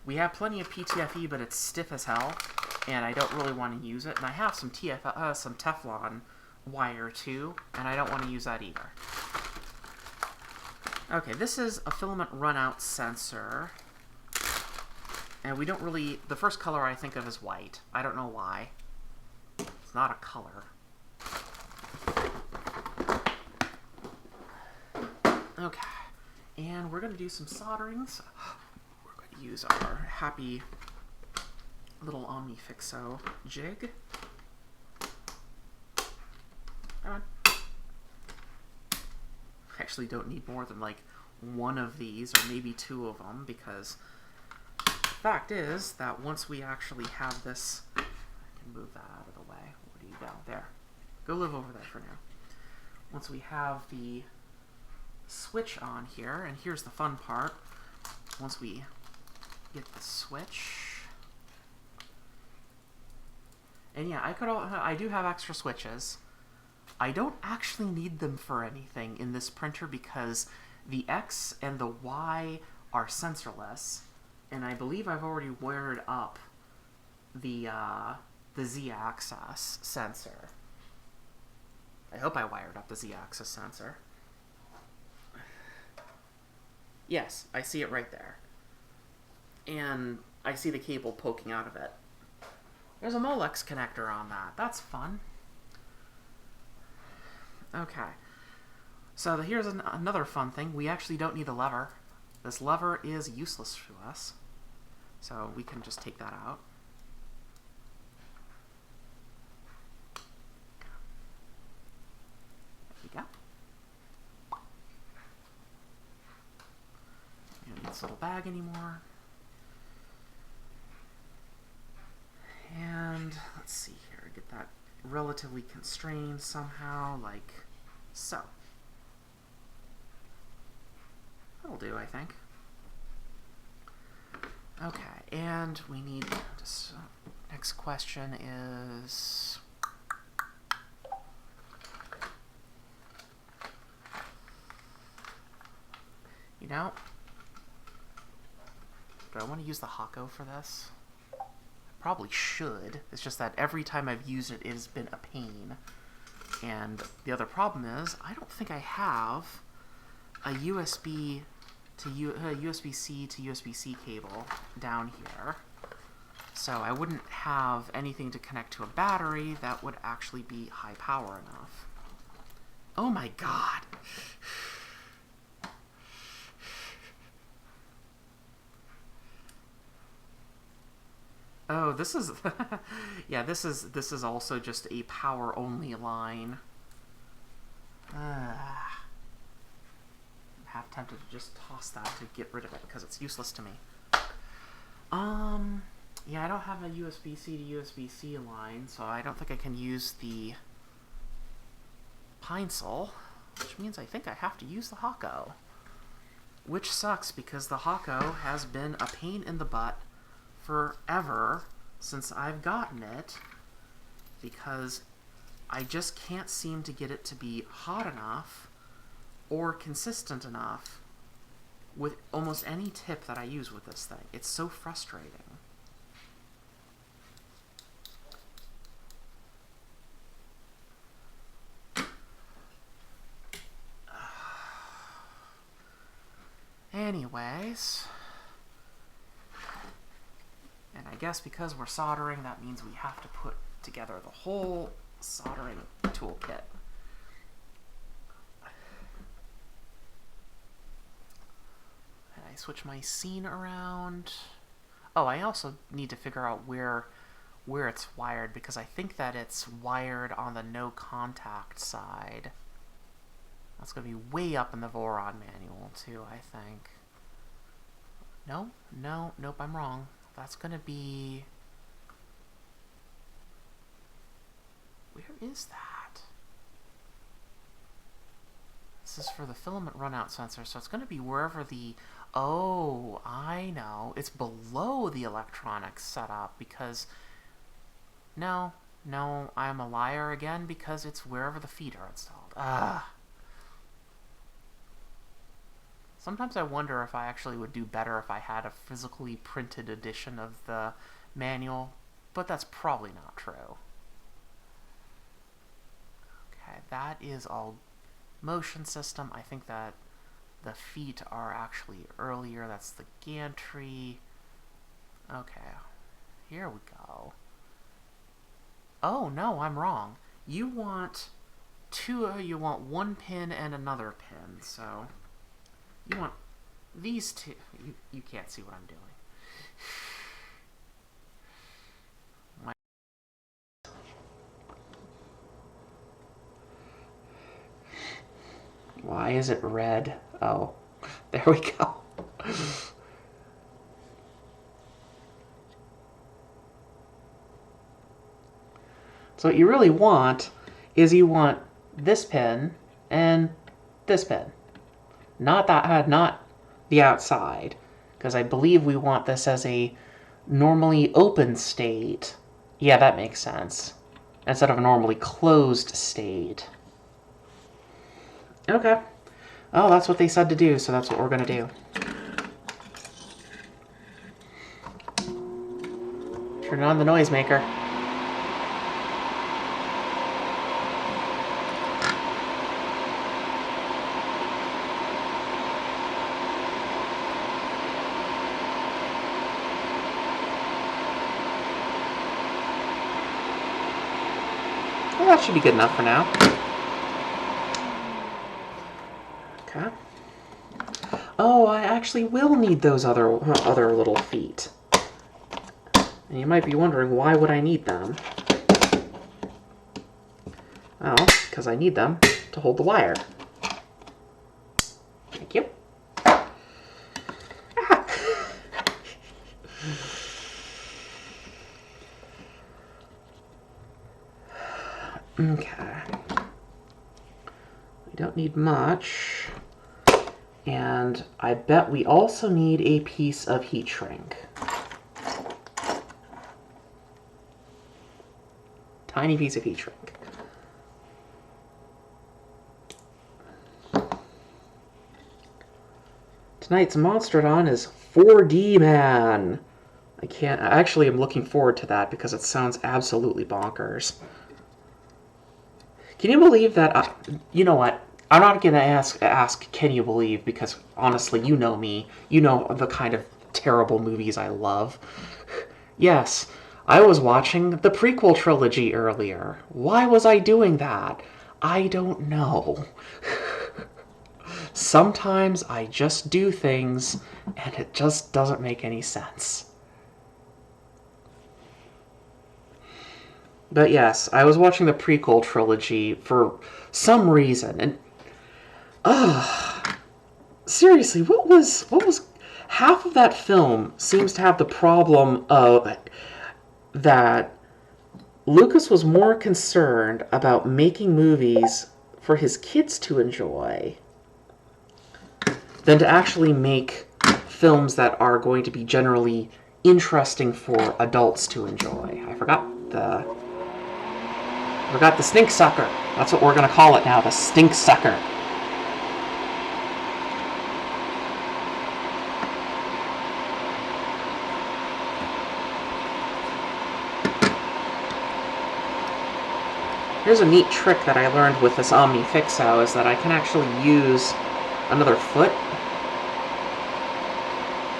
We have plenty of PTFE, but it's stiff as hell, and I don't really want to use it. And I have some some Teflon wire too, and I don't want to use that either. Okay, this is a filament runout sensor, and we don't really... The first color I think of is white. I don't know why. It's not a color. Okay, and we're going to do some solderings. We're going to use our happy little OmniFixo jig. Come on. I actually don't need more than one of these, or maybe 2 of them, because the fact is that once we actually have this... I can move that out of the way. Where do you go? There. Go live over there for now. Once we have the switch on here, and here's the fun part. Once we get the switch... And yeah, I do have extra switches. I don't actually need them for anything in this printer because the X and the Y are sensorless, and I believe I've already wired up the Z-axis sensor. I hope I wired up the Z-axis sensor. Yes, I see it right there. And I see the cable poking out of it. There's a Molex connector on that. That's fun. Okay. So here's another fun thing. We actually don't need a lever. This lever is useless to us. So we can just take that out. There we go. We don't need this little bag anymore. And let's see here, get that relatively constrained somehow, like so. That'll do, I think. Okay, and we need just, next question is, you know, do I want to use the Hako for this? Probably should. It's just that every time I've used it, it has been a pain. And the other problem is, I don't think I have a USB-C to USB-C cable down here. So I wouldn't have anything to connect to a battery that would actually be high power enough. Oh my god! Oh, this is yeah, this is also just a power only line. I'm half tempted to just toss that to get rid of it because it's useless to me. Yeah, I don't have a USB-C to USB-C line, so I don't think I can use the Pinesil, which means I think I have to use the Hako. Which sucks because the Hako has been a pain in the butt forever since I've gotten it, because I just can't seem to get it to be hot enough or consistent enough with almost any tip that I use with this thing. It's so frustrating. Anyways, and I guess because we're soldering, that means we have to put together the whole soldering toolkit. And I switch my scene around. Oh, I also need to figure out where it's wired, because I think that it's wired on the no contact side. That's going to be way up in the Voron manual too, I think. Nope, I'm wrong. That's going to be... Where is that? This is for the filament runout sensor, so it's going to be wherever the... Oh, I know. It's below the electronics setup, because... No, I'm a liar again, because it's wherever the feet are installed. Sometimes I wonder if I actually would do better if I had a physically printed edition of the manual, but that's probably not true. Okay, that is all motion system. I think that the feet are actually earlier. That's the gantry. Okay, here we go. Oh, no, I'm wrong. You want one pin and another pin, so... You want these two. You can't see what I'm doing. Why is it red? Oh, there we go. So what you really want is you want this pin and this pin. Not the outside, because I believe we want this as a normally open state. Yeah, that makes sense. Instead of a normally closed state. Okay. Oh, that's what they said to do, so that's what we're going to do. Turn on the noisemaker. Well, that should be good enough for now. Okay. Oh, I actually will need those other little feet. And you might be wondering, why would I need them? Well, because I need them to hold the wire. Thank you. Ah. Okay. We don't need much. And I bet we also need a piece of heat shrink. Tiny piece of heat shrink. Tonight's Monstrodon is 4D Man. I am looking forward to that because it sounds absolutely bonkers. Can you believe that? You know what? I'm not going to ask, can you believe? Because honestly, you know me. You know the kind of terrible movies I love. Yes, I was watching the prequel trilogy earlier. Why was I doing that? I don't know. Sometimes I just do things, and it just doesn't make any sense. But yes, I was watching the prequel trilogy for some reason, and seriously, what was half of that film seems to have the problem of that Lucas was more concerned about making movies for his kids to enjoy than to actually make films that are going to be generally interesting for adults to enjoy. I forgot the stink sucker. That's what we're going to call it now, the stink sucker. Here's a neat trick that I learned with this Omni Fixo, is that I can actually use another foot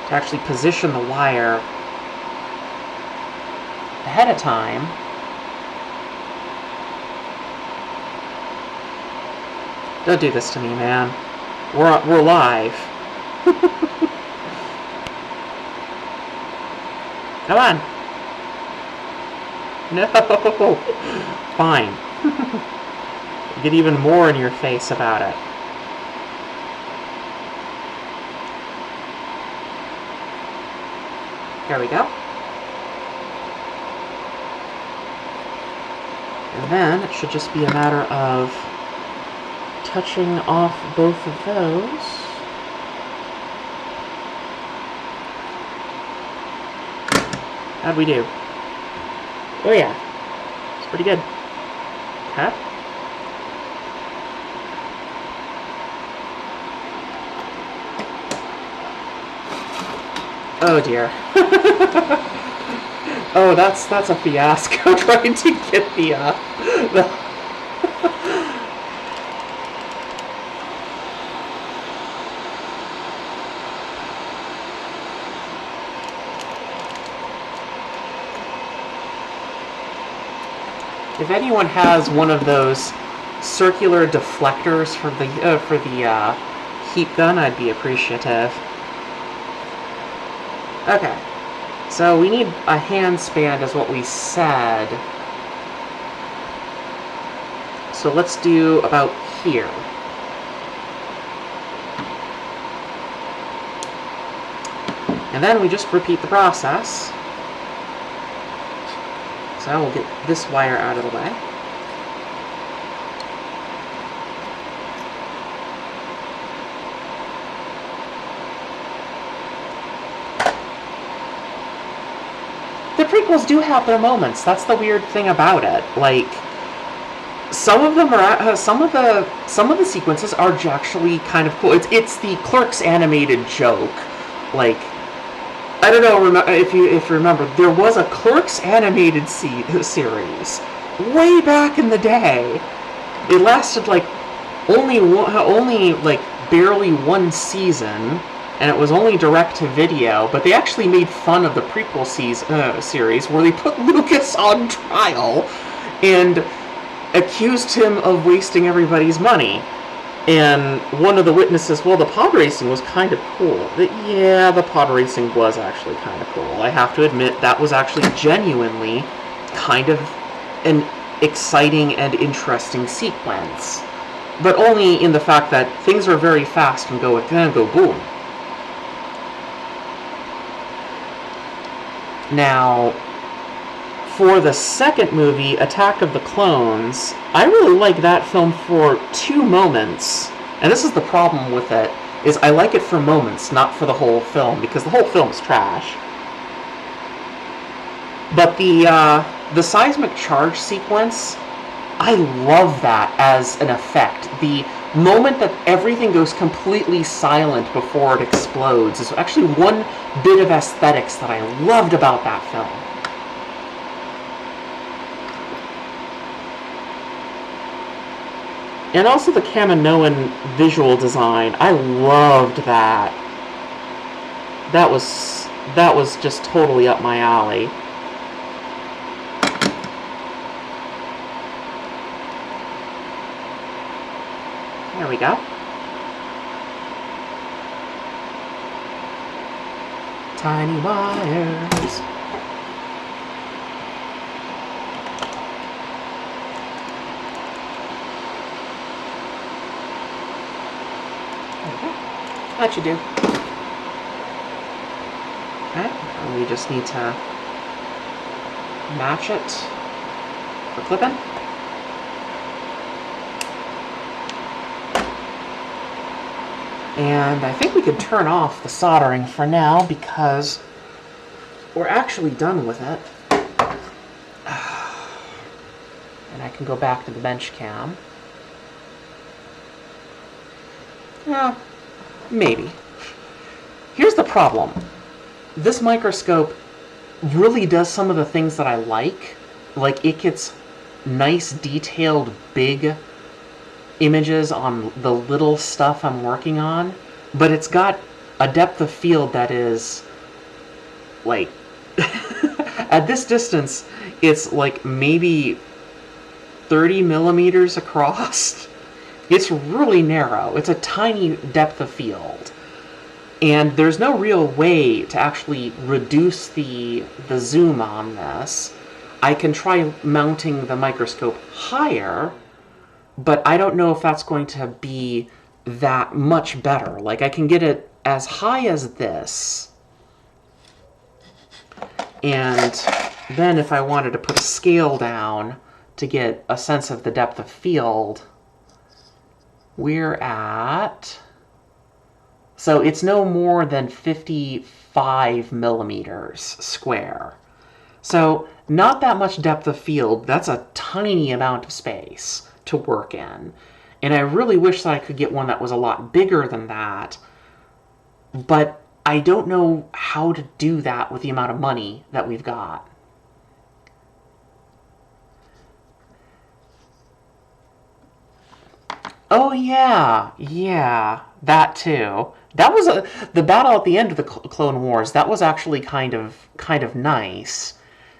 to actually position the wire ahead of time. Don't do this to me, man. We're live. Come on. No. Fine. Get even more in your face about it. There we go. And then it should just be a matter of touching off both of those. How'd we do? Oh yeah, it's pretty good. Okay. Oh dear. Oh, that's a fiasco trying to get the If anyone has one of those circular deflectors for the heat gun, I'd be appreciative. Okay, so we need a hand span, is what we said. So let's do about here. And then we just repeat the process. So we'll get this wire out of the way. The prequels do have their moments. That's the weird thing about it. Like, some of them are some of the sequences are actually kind of cool. It's the Clerks animated joke. Like, I don't know if you remember, there was a Clerks animated series way back in the day. It lasted like only like barely one season, and it was only direct to video. But they actually made fun of the prequel series where they put Lucas on trial, and accused him of wasting everybody's money. And one of the witnesses, well, the pod racing was kind of cool. Yeah, the pod racing was actually kind of cool. I have to admit, that was actually genuinely kind of an exciting and interesting sequence. But only in the fact that things are very fast and go boom. Now, for the second movie, Attack of the Clones, I really like that film for 2 moments. And this is the problem with it, is I like it for moments, not for the whole film, because the whole film is trash. But the seismic charge sequence, I love that as an effect. The moment that everything goes completely silent before it explodes is actually one bit of aesthetics that I loved about that film. And also the Kaminoan visual design, I loved that. That was just totally up my alley. There we go. Tiny wires. That should do. Okay, we just need to match it for clipping. And I think we could turn off the soldering for now because we're actually done with it. And I can go back to the bench cam. Yeah, maybe. Here's the problem. This microscope really does some of the things that I like. Like, it gets nice, detailed, big images on the little stuff I'm working on, but it's got a depth of field that is, like, at this distance, it's like maybe 30 millimeters across. It's really narrow. It's a tiny depth of field. And there's no real way to actually reduce the zoom on this. I can try mounting the microscope higher, but I don't know if that's going to be that much better. Like, I can get it as high as this. And then if I wanted to put a scale down to get a sense of the depth of field, we're at... So it's no more than 55 millimeters square. So not that much depth of field. That's a tiny amount of space to work in. And I really wish that I could get one that was a lot bigger than that. But I don't know how to do that with the amount of money that we've got. Oh yeah, that too. That was the battle at the end of the Clone Wars. That was actually kind of nice.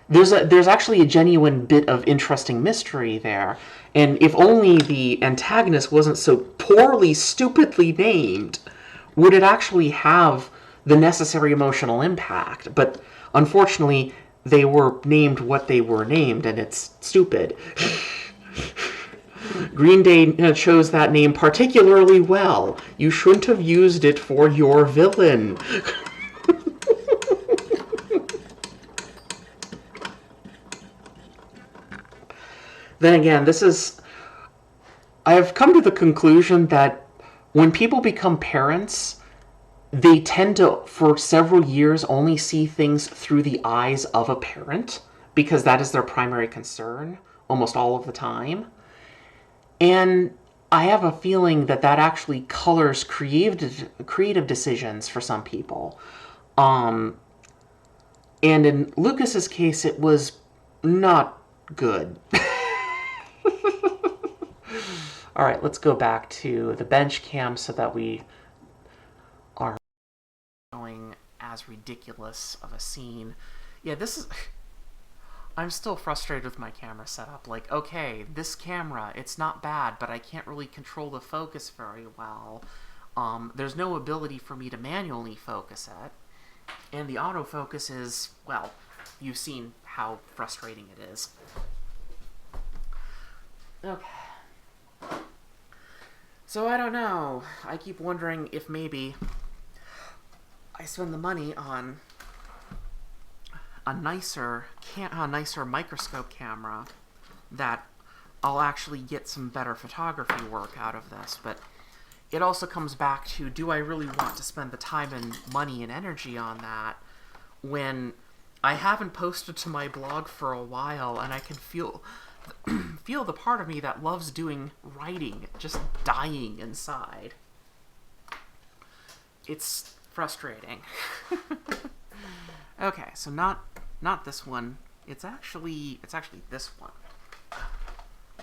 There's actually a genuine bit of interesting mystery there. And if only the antagonist wasn't so poorly, stupidly named, would it actually have the necessary emotional impact? But unfortunately, they were named what they were named, and it's stupid. Green Day chose that name particularly well. You shouldn't have used it for your villain. Then again, I have come to the conclusion that when people become parents, they tend to, for several years, only see things through the eyes of a parent, because that is their primary concern almost all of the time. And I have a feeling that actually colors creative decisions for some people. And in Lucas's case, it was not good. All right, let's go back to the bench cam so that we are showing as ridiculous of a scene. Yeah, this is... I'm still frustrated with my camera setup. Like, okay, this camera, it's not bad, but I can't really control the focus very well. There's no ability for me to manually focus it. And the autofocus is, well, you've seen how frustrating it is. Okay. So I don't know. I keep wondering if maybe I spend the money on a nicer microscope camera that I'll actually get some better photography work out of this. But it also comes back to, do I really want to spend the time and money and energy on that when I haven't posted to my blog for a while, and I can feel the part of me that loves doing writing just dying inside. It's frustrating. Okay, so not this one. It's actually this one.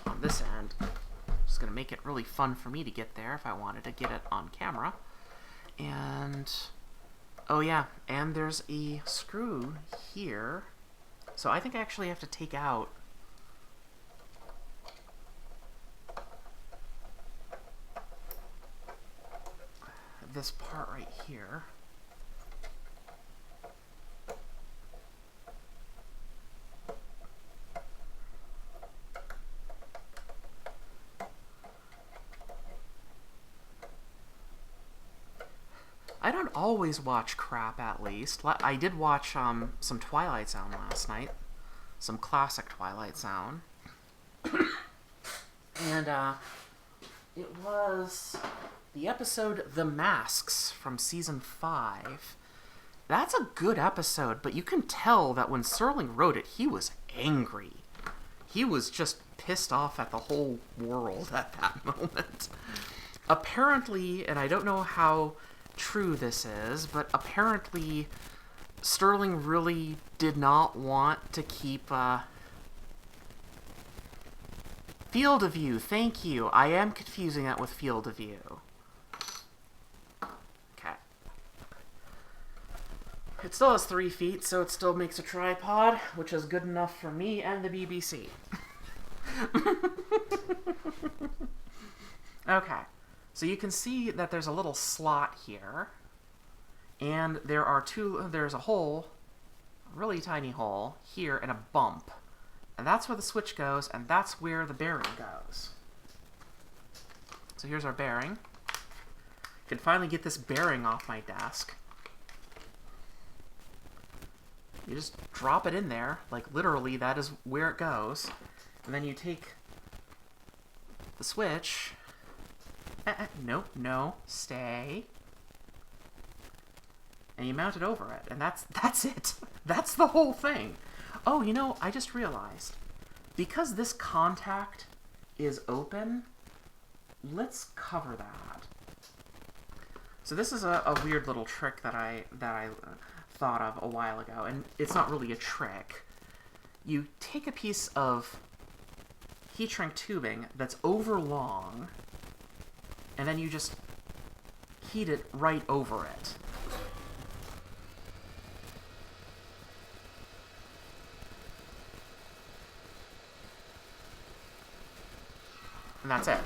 On this end. Just gonna make it really fun for me to get there if I wanted to get it on camera. And oh yeah, and there's a screw here. So I think I actually have to take out this part right here. I don't always watch crap, at least. I did watch some Twilight Zone last night. Some classic Twilight Zone. And it was the episode The Masks from season 5. That's a good episode, but you can tell that when Serling wrote it, he was angry. He was just pissed off at the whole world at that moment. Apparently, and I don't know how true this is, but apparently Sterling really did not want to keep Field of View. Thank you. I am confusing that with Field of View. Okay. It still has 3 feet, so it still makes a tripod, which is good enough for me and the BBC. Okay. So you can see that there's a little slot here, and there's a hole, a really tiny hole, here, and a bump. And that's where the switch goes, and that's where the bearing goes. So here's our bearing. Can finally get this bearing off my desk. You just drop it in there, like literally that is where it goes. And then you take the switch. No, stay. And you mount it over it, and that's it. That's the whole thing. Oh, you know, I just realized, because this contact is open, let's cover that. So this is a weird little trick that I thought of a while ago, and it's not really a trick. You take a piece of heat shrink tubing that's overlong, and then you just heat it right over it. And that's it.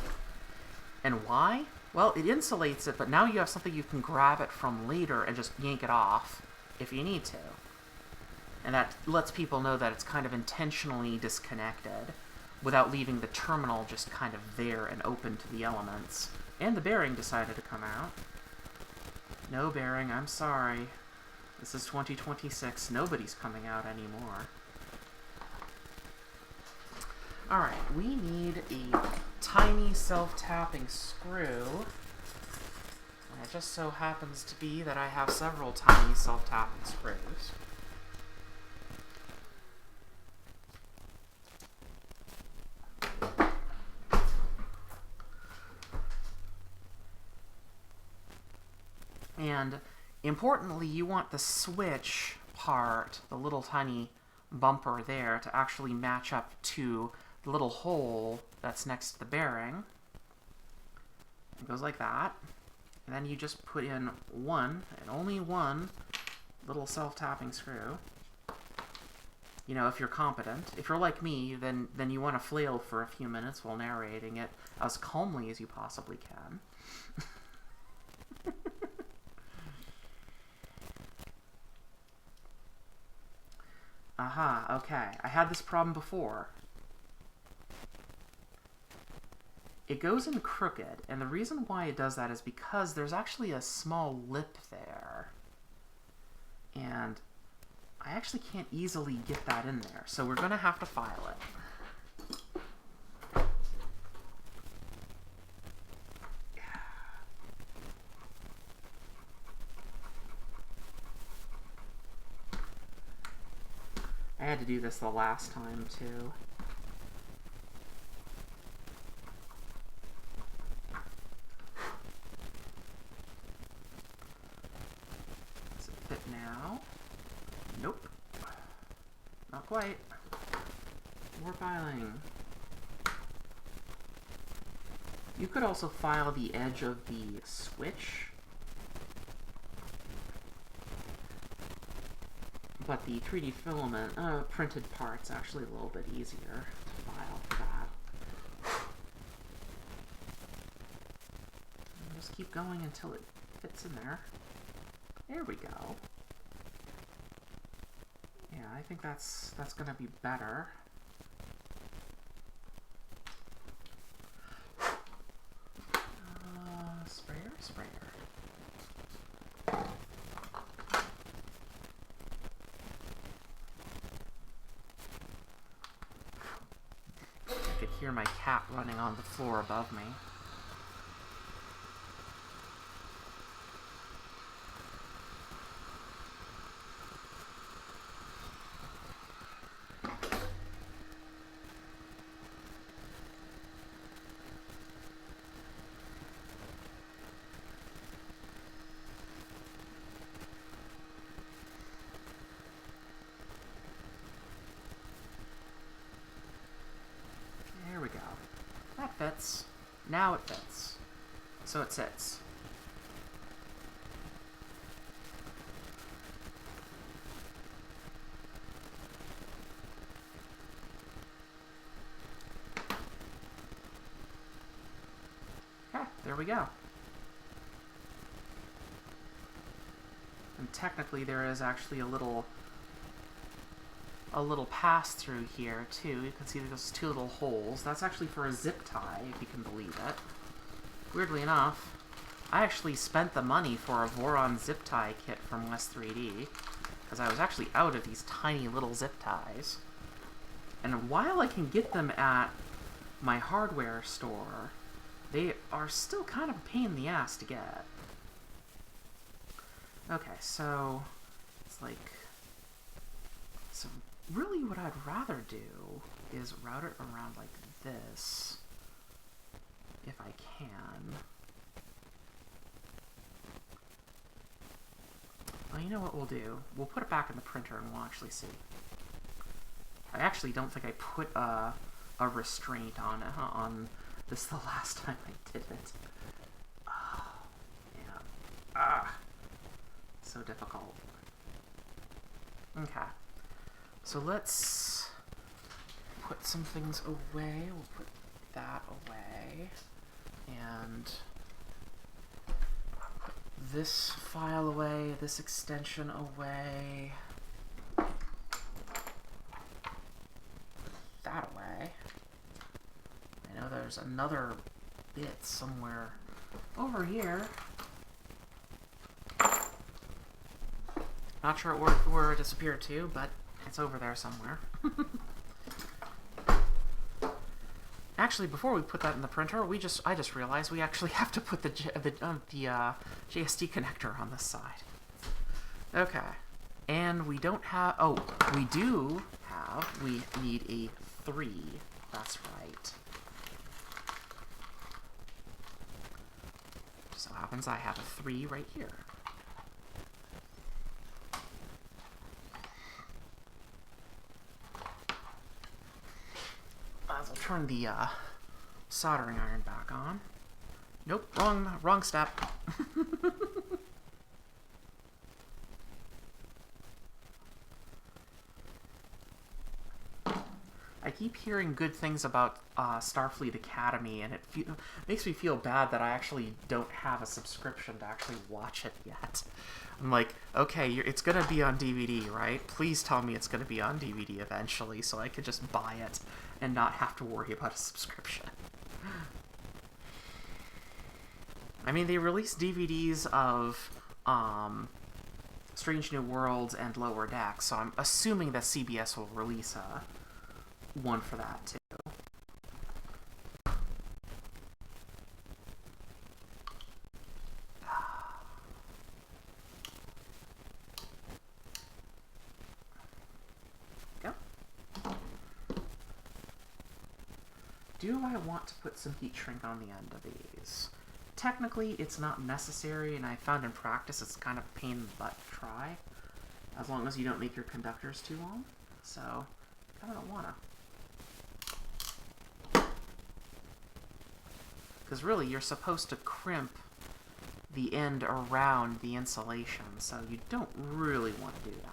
And why? Well, it insulates it, but now you have something you can grab it from later and just yank it off if you need to. And that lets people know that it's kind of intentionally disconnected without leaving the terminal just kind of there and open to the elements. And the bearing decided to come out. No bearing, I'm sorry. This is 2026. Nobody's coming out anymore. Alright, we need a tiny self-tapping screw. And it just so happens to be that I have several tiny self-tapping screws. And importantly, you want the switch part, the little tiny bumper there, to actually match up to the little hole that's next to the bearing. It goes like that. And then you just put in one, and only one, little self-tapping screw. You know, if you're competent. If you're like me, then you want to flail for a few minutes while narrating it as calmly as you possibly can. Aha, okay. I had this problem before. It goes in crooked, and the reason why it does that is because there's actually a small lip there. And I actually can't easily get that in there, so we're going to have to file it. I had to do this the last time, too. Does it fit now? Nope. Not quite. More filing. You could also file the edge of the switch, but the 3D filament printed part's actually a little bit easier to file for that. And just keep going until it fits in there. There we go. Yeah, I think that's going to be better. Sprayer. I could hear my cat running on the floor above me. There we go. That fits. Now it fits. So it sits. Okay, there we go. And technically there is actually a little pass through here too. You can see there's two little holes. That's actually for a zip tie, if you can believe it. Weirdly enough, I actually spent the money for a Voron zip tie kit from West 3D, because I was actually out of these tiny little zip ties. And while I can get them at my hardware store, they are still kind of a pain in the ass to get. Okay, so it's like... So really what I'd rather do is route it around like this, if I can. Well, you know what we'll do? We'll put it back in the printer and we'll actually see. I actually don't think I put a restraint on this the last time I did it. Oh, man. Ah, so difficult. Okay. So let's put some things away. We'll put that away. And put this file away, this extension away. Put that away. I know there's another bit somewhere over here. Not sure where it disappeared to, but it's over there somewhere. Actually, before we put that in the printer, I just realized we actually have to put the JSD connector on this side. Okay, and we don't have. Oh, we do have. We need a 3. That's right. Just so happens I have a 3 right here. I'll turn the soldering iron back on. Nope, wrong step. keep hearing good things about Starfleet Academy, and it makes me feel bad that I actually don't have a subscription to actually watch it yet. I'm like, okay, it's going to be on DVD, right? Please tell me it's going to be on DVD eventually so I could just buy it and not have to worry about a subscription. I mean, they released DVDs of Strange New Worlds and Lower Decks, so I'm assuming that CBS will release one for that too. Do I want to put some heat shrink on the end of these? Technically, it's not necessary, and I found in practice it's kind of a pain in the butt to try, as long as you don't make your conductors too long. So, I kind of don't want to. Because really, you're supposed to crimp the end around the insulation, so you don't really want to do that.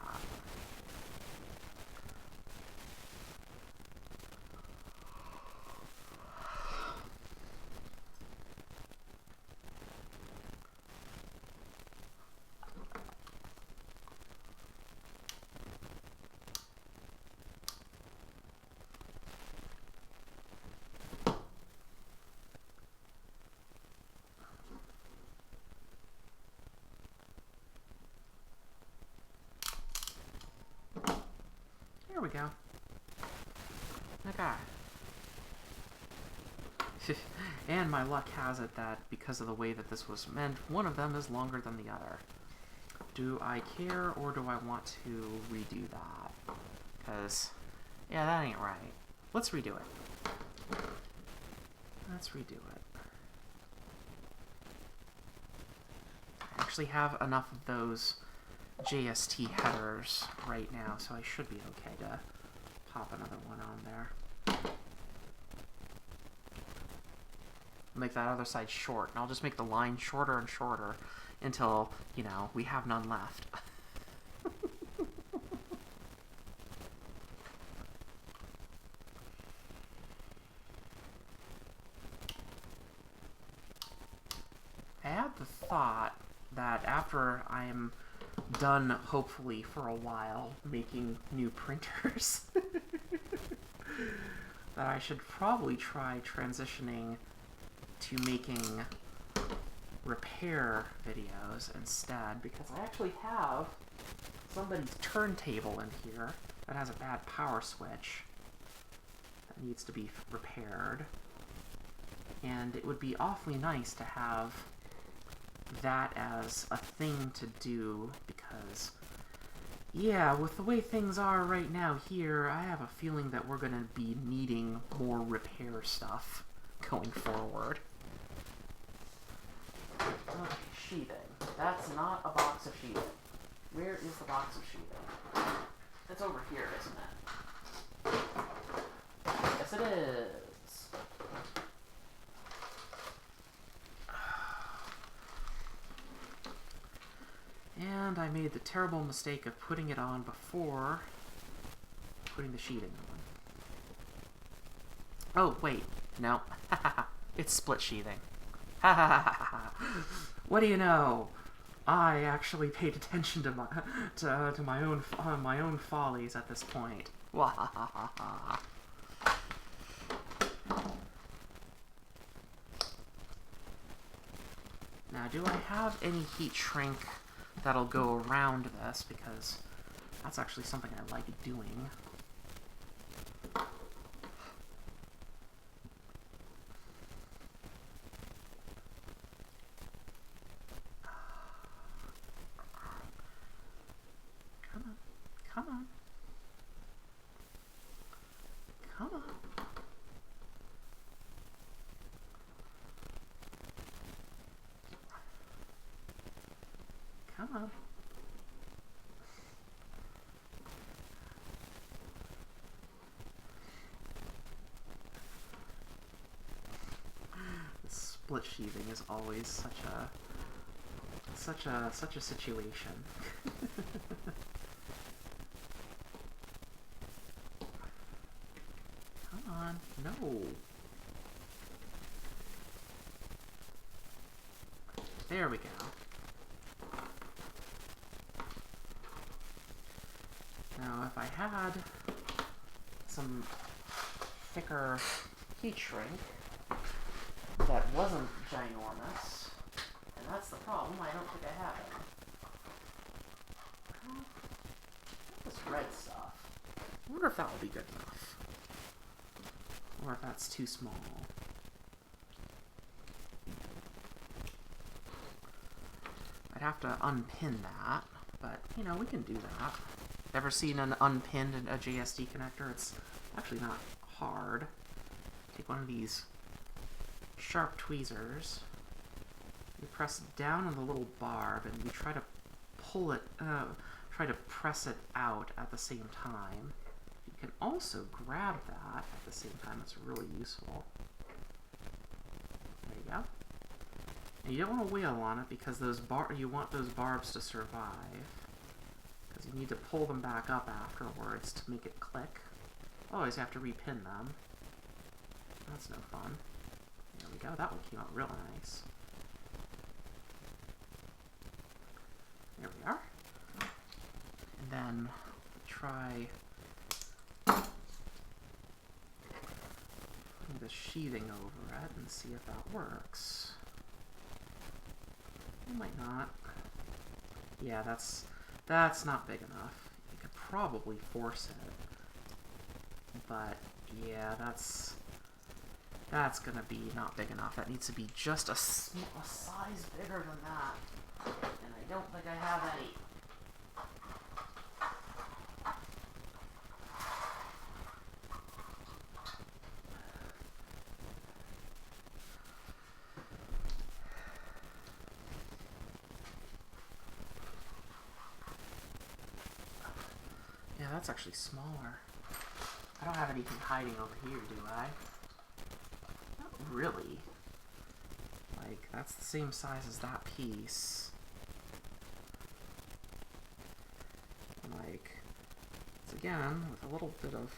There we go. Okay. And my luck has it that because of the way that this was meant, one of them is longer than the other. Do I care, or do I want to redo that? Because, yeah, that ain't right. Let's redo it. Let's redo it. I actually have enough of those JST headers right now, so I should be okay to pop another one on there. Make that other side short, and I'll just make the line shorter and shorter until, you know, we have none left. I had the thought that after I am done, hopefully for a while, making new printers, that I should probably try transitioning to making repair videos instead, because I actually have somebody's turntable in here that has a bad power switch that needs to be repaired, and it would be awfully nice to have that as a thing to do, because yeah, with the way things are right now here, I have a feeling that we're going to be needing more repair stuff going forward. Okay, sheathing. That's not a box of sheathing. Where is the box of sheathing? It's over here, isn't it? Yes, it is. And I made the terrible mistake of putting it on before putting the sheeting on. Oh, wait. No. It's split sheathing. What do you know? I actually paid attention to my own follies at this point. Now, do I have any heat shrink that'll go around this? Because that's actually something I like doing. Come on. Come on. Come on. The split sheathing is always such a situation. on. No. There we go. Now, if I had some thicker heat shrink that wasn't ginormous, and that's the problem, I don't think I have it. Well, this red stuff. I wonder if that will be good enough. Or if that's too small. I'd have to unpin that, but, you know, we can do that. Ever seen an unpinned a JSD connector? It's actually not hard. Take one of these sharp tweezers. You press down on the little barb and you try to pull it, try to press it out at the same time. You can also grab that at the same time. It's really useful. There you go. And you don't want to wail on it because you want those barbs to survive. Because you need to pull them back up afterwards to make it click. Always have to repin them. That's no fun. There we go. That one came out real nice. There we are. And then try putting the sheathing over it and see if that works. It might not. Yeah, that's not big enough. You could probably force it. But yeah, that's gonna be not big enough. That needs to be just a size bigger than that. And I don't think I have any. Yeah, that's actually smaller. I don't have anything hiding over here, do I? Not really. Like, that's the same size as that piece. Like, it's again, with a little bit of...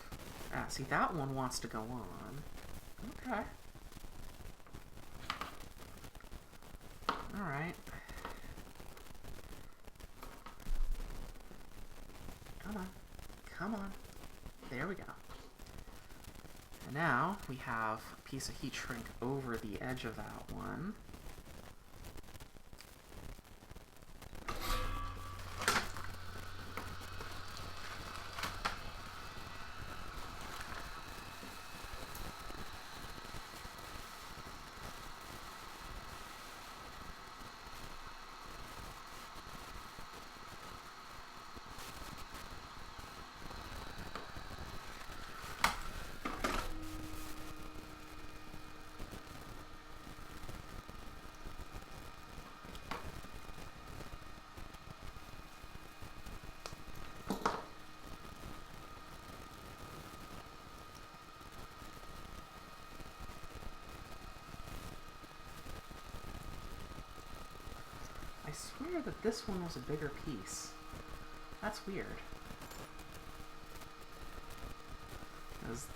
Ah, see, that one wants to go on. Okay. Alright. Come on. Come on. There we go. And now we have a piece of heat shrink over the edge of that one. I swear that this one was a bigger piece. That's weird. Because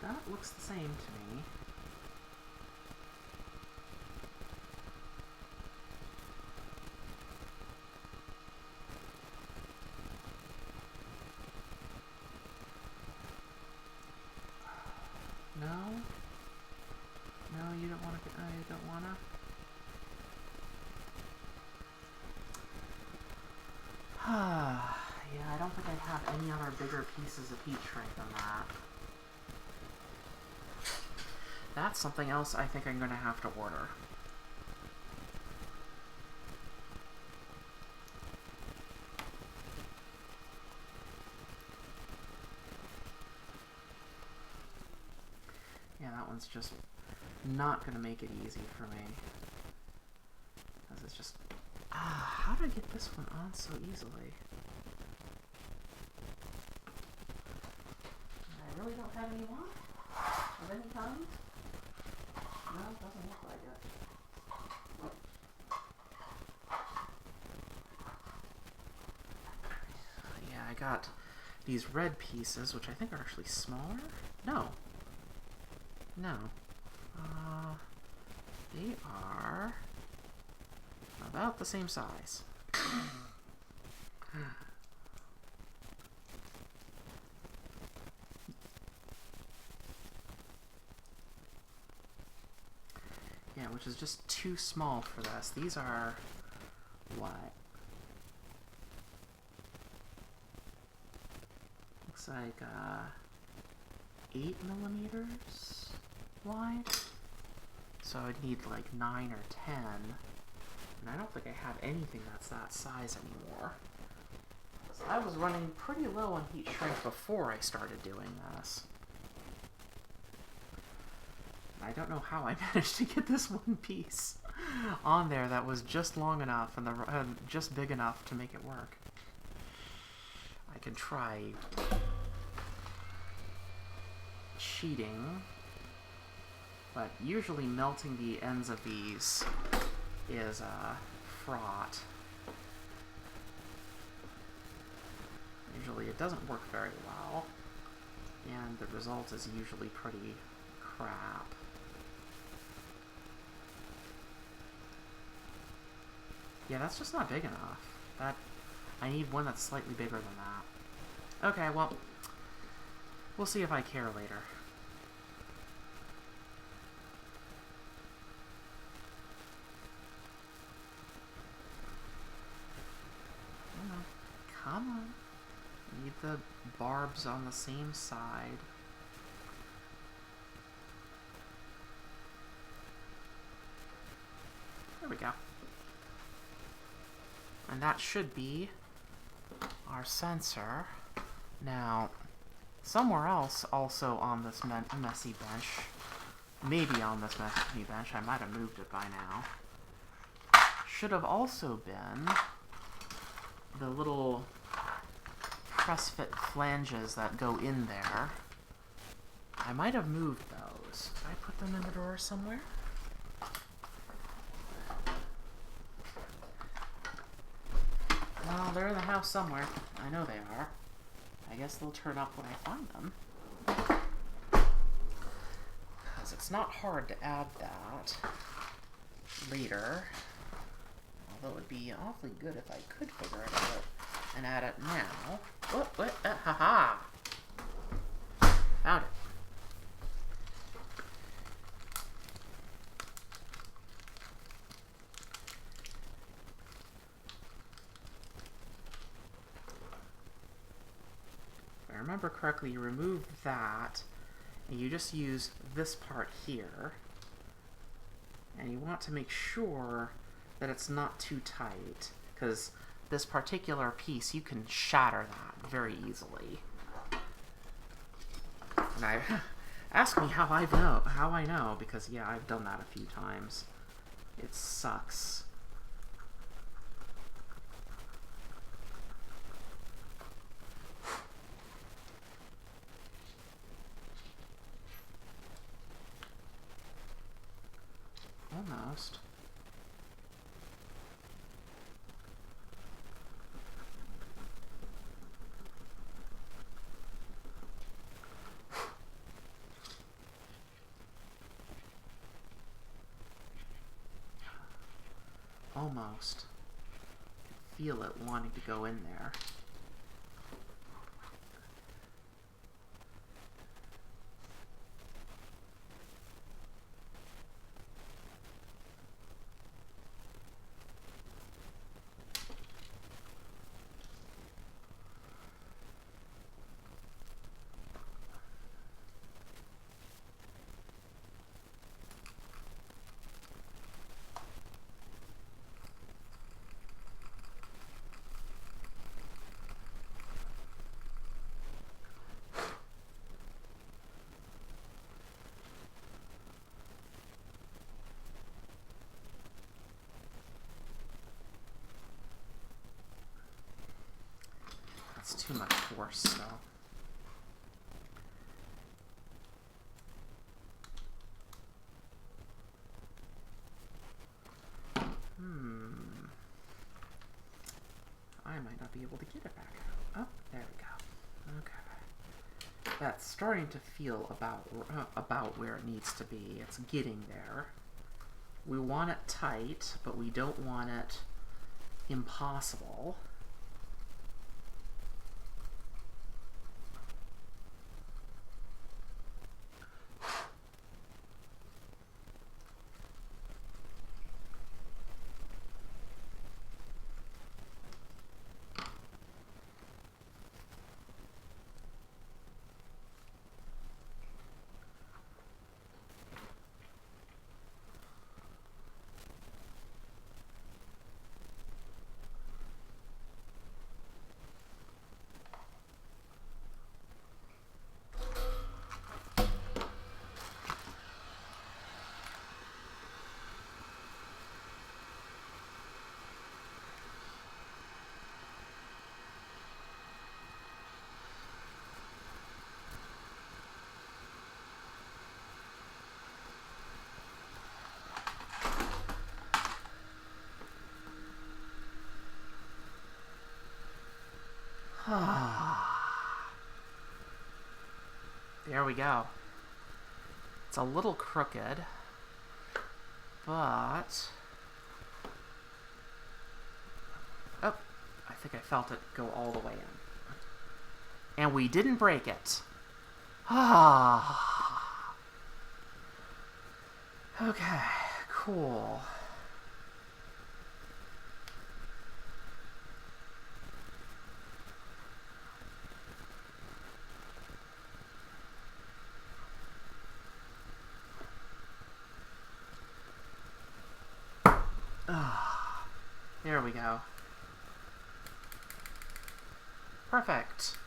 that looks the same to me. No? No, you don't want to... you don't want to? Yeah, I don't think I have any other bigger pieces of heat shrink than that. That's something else I think I'm going to have to order. Yeah, that one's just not going to make it easy for me. Because it's just... how did I get this one on so easily? I really don't have any more of any kind? No, it doesn't look like it. Yeah, I got these red pieces, which I think are actually smaller. No. No. They are about the same size. Yeah, which is just too small for this. These are what? Looks like 8mm wide. So I'd need like 9 or 10. And I don't think I have anything that's that size anymore. So I was running pretty low on heat shrink before I started doing this. I don't know how I managed to get this one piece on there that was just long enough and just big enough to make it work. I can try cheating, but usually melting the ends of these is fraught. Usually it doesn't work very well, and the result is usually pretty crap. Yeah, that's just not big enough. I need one that's slightly bigger than that. Okay, well, we'll see if I care later. Come on. Need the barbs on the same side. There we go. And that should be our sensor. Now, somewhere else also on this messy bench, maybe on this messy bench, I might have moved it by now, should have also been the little press fit flanges that go in there. I might have moved those. Did I put them in the drawer somewhere? Well, they're in the house somewhere. I know they are. I guess they'll turn up when I find them. Because it's not hard to add that later. Although it would be awfully good if I could figure it out and add it now. What? Haha! Found it. If I remember correctly, you remove that, and you just use this part here. And you want to make sure that it's not too tight, because this particular piece, you can shatter that very easily. And ask me how I know, because yeah, I've done that a few times. It sucks. Almost. Almost. Feel it wanting to go in there. That's too much force, so. I might not be able to get it back out. Oh, there we go. Okay. Yeah, it's starting to feel about where it needs to be. It's getting there. We want it tight, but we don't want it impossible. There we go. It's a little crooked, but... Oh, I think I felt it go all the way in. And we didn't break it. Okay, cool. There we go. Perfect.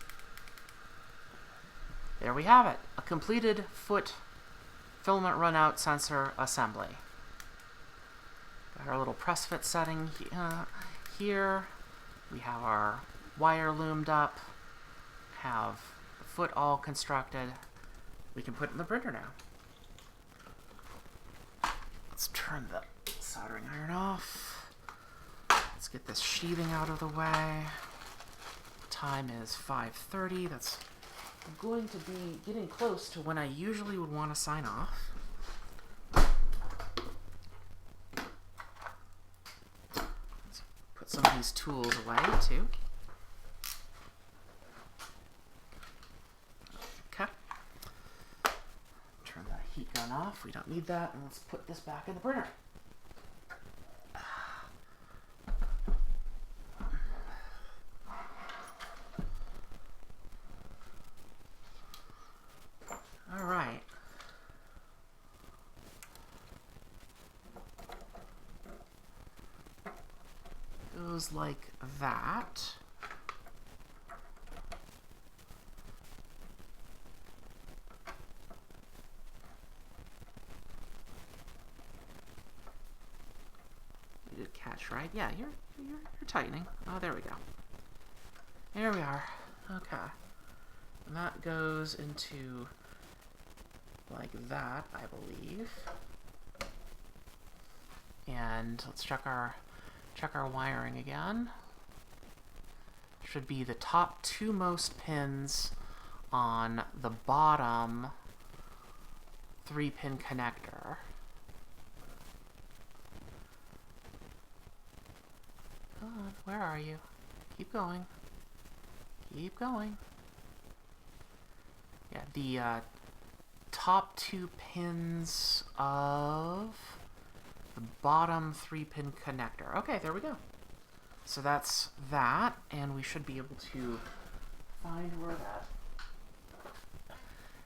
There we have it. A completed foot filament runout sensor assembly. Got our little press fit setting here. We have our wire loomed up. Have the foot all constructed. We can put it in the printer now. Let's turn the soldering iron off. Let's get this sheathing out of the way. Time is 5:30. That's going to be getting close to when I usually would want to sign off. Let's put some of these tools away too. Okay. Turn the heat gun off. We don't need that. And let's put this back in the printer. Alright. Goes like that. You did catch, right? Yeah, you're tightening. Oh, there we go. There we are. Okay. And that goes into like that, I believe. And let's check our wiring again. Should be the top two most pins on the bottom 3-pin connector. Come on, where are you? Keep going. Keep going. Yeah, the top two pins of the bottom 3-pin connector. Okay, there we go. So that's that, and we should be able to find where that...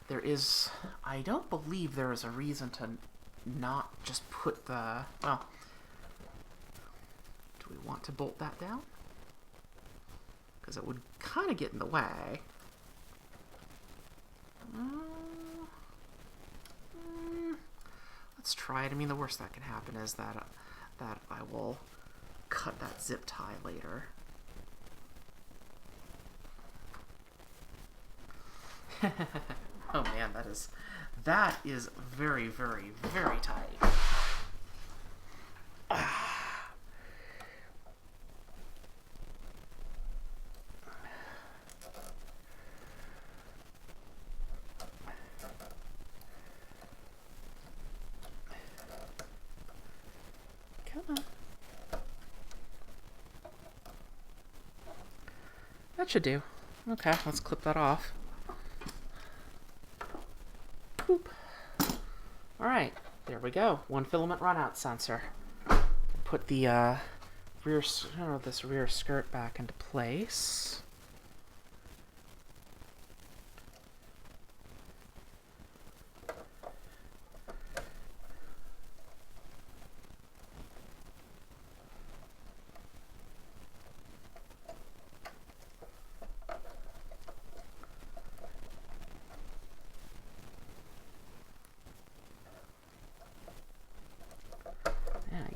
There is... I don't believe there is a reason to not just put the... Well, do we want to bolt that down? Because it would kind of get in the way. Let's try it. I mean, the worst that can happen is that I will cut that zip tie later. Oh man, that is very, very, very tight. that should do. Okay, let's clip that off. Boop. Alright, there we go. One filament runout sensor. Put the this rear skirt back into place.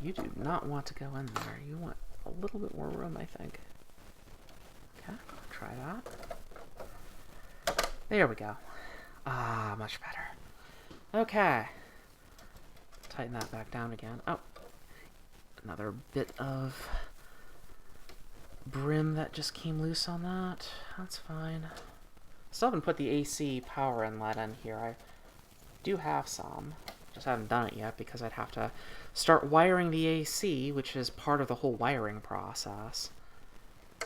You do not want to go in there. You want a little bit more room, I think. Okay, try that. There we go. Ah, much better. Okay. Tighten that back down again. Oh, another bit of brim that just came loose on that. That's fine. Still haven't put the AC power inlet in here. I do have some. Just haven't done it yet because I'd have to start wiring the AC, which is part of the whole wiring process.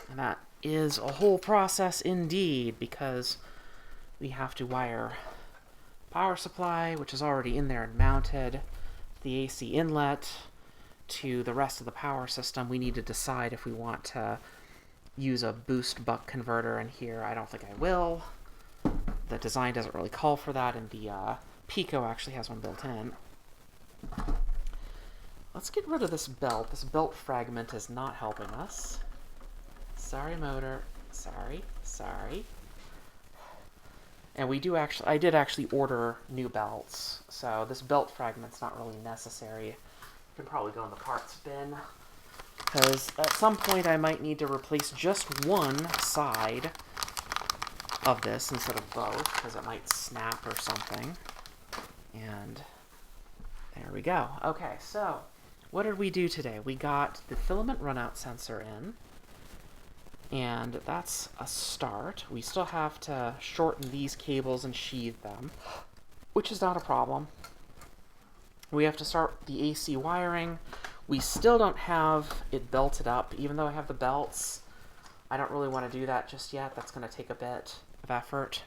And that is a whole process indeed, because we have to wire power supply, which is already in there and mounted, the AC inlet to the rest of the power system. We need to decide if we want to use a boost buck converter in here. I don't think I will. The design doesn't really call for that, and the Pico actually has one built in. Let's get rid of this belt. This belt fragment is not helping us. Sorry, motor. Sorry. And we do actually, I did actually order new belts, so this belt fragment's not really necessary. It can probably go in the parts bin, because at some point I might need to replace just one side of this instead of both, because it might snap or something. And there we go. Okay, so what did we do today? We got the filament runout sensor in, and that's a start. We still have to shorten these cables and sheathe them, which is not a problem. We have to start the AC wiring. We still don't have it belted up, even though I have the belts. I don't really want to do that just yet. That's going to take a bit of effort.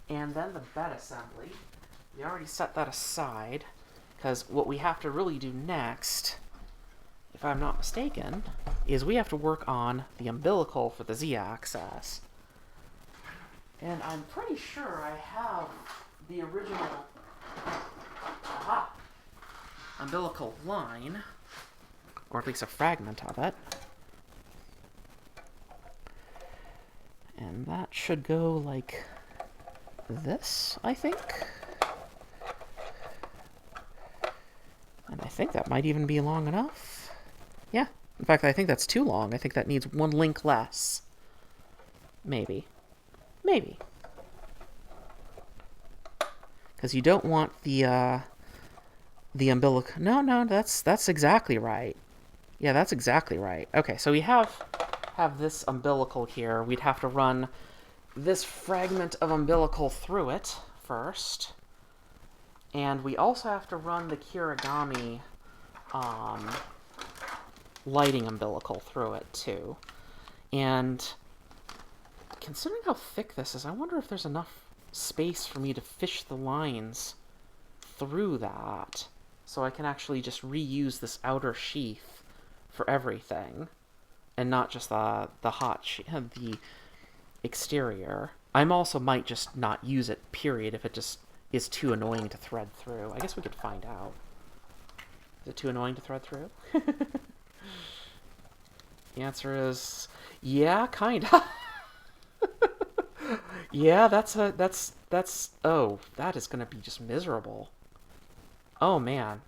And then the bed assembly, we already set that aside, because what we have to really do next, if I'm not mistaken, is we have to work on the umbilical for the Z-axis. And I'm pretty sure I have the original umbilical line, or at least a fragment of it. And that should go like this, I think. And I think that might even be long enough. Yeah. In fact, I think that's too long. I think that needs one link less. Maybe. Maybe. Because you don't want the umbilical... No, that's exactly right. Yeah, that's exactly right. Okay, so we have this umbilical here. We'd have to run this fragment of umbilical through it first. And we also have to run the Kirigami lighting umbilical through it, too. And considering how thick this is, I wonder if there's enough space for me to fish the lines through that, so I can actually just reuse this outer sheath for everything, and not just the exterior. I'm also might just not use it, period, if it just is too annoying to thread through. I guess we could find out. Is it too annoying to thread through? The answer is, yeah, kinda. Yeah, oh, that is gonna be just miserable. Oh, man.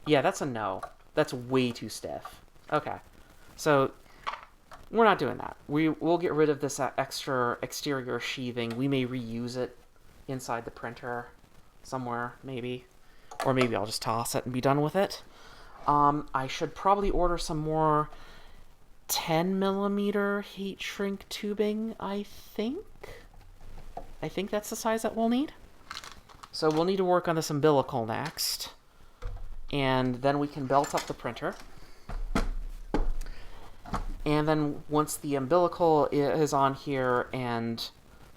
Yeah, that's a no. That's way too stiff. Okay. So, we're not doing that. We'll get rid of this extra exterior sheathing. We may reuse it inside the printer somewhere, maybe. Or maybe I'll just toss it and be done with it. I should probably order some more 10mm heat shrink tubing, I think. I think that's the size that we'll need. So we'll need to work on this umbilical next. And then we can belt up the printer. And then once the umbilical is on here and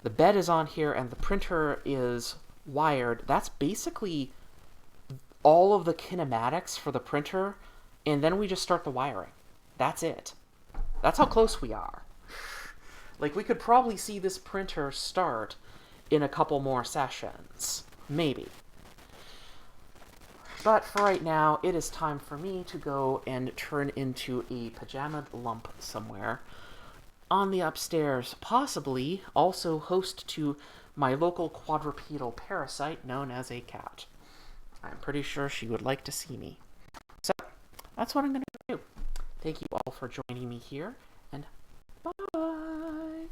the bed is on here and the printer is wired, that's basically all of the kinematics for the printer, and then we just start the wiring. That's it. That's how close we are. Like, we could probably see this printer start in a couple more sessions. Maybe. But for right now, it is time for me to go and turn into a pajama lump somewhere on the upstairs, possibly also host to my local quadrupedal parasite known as a cat. I'm pretty sure she would like to see me. So, that's what I'm going to do. Thank you all for joining me here, and bye!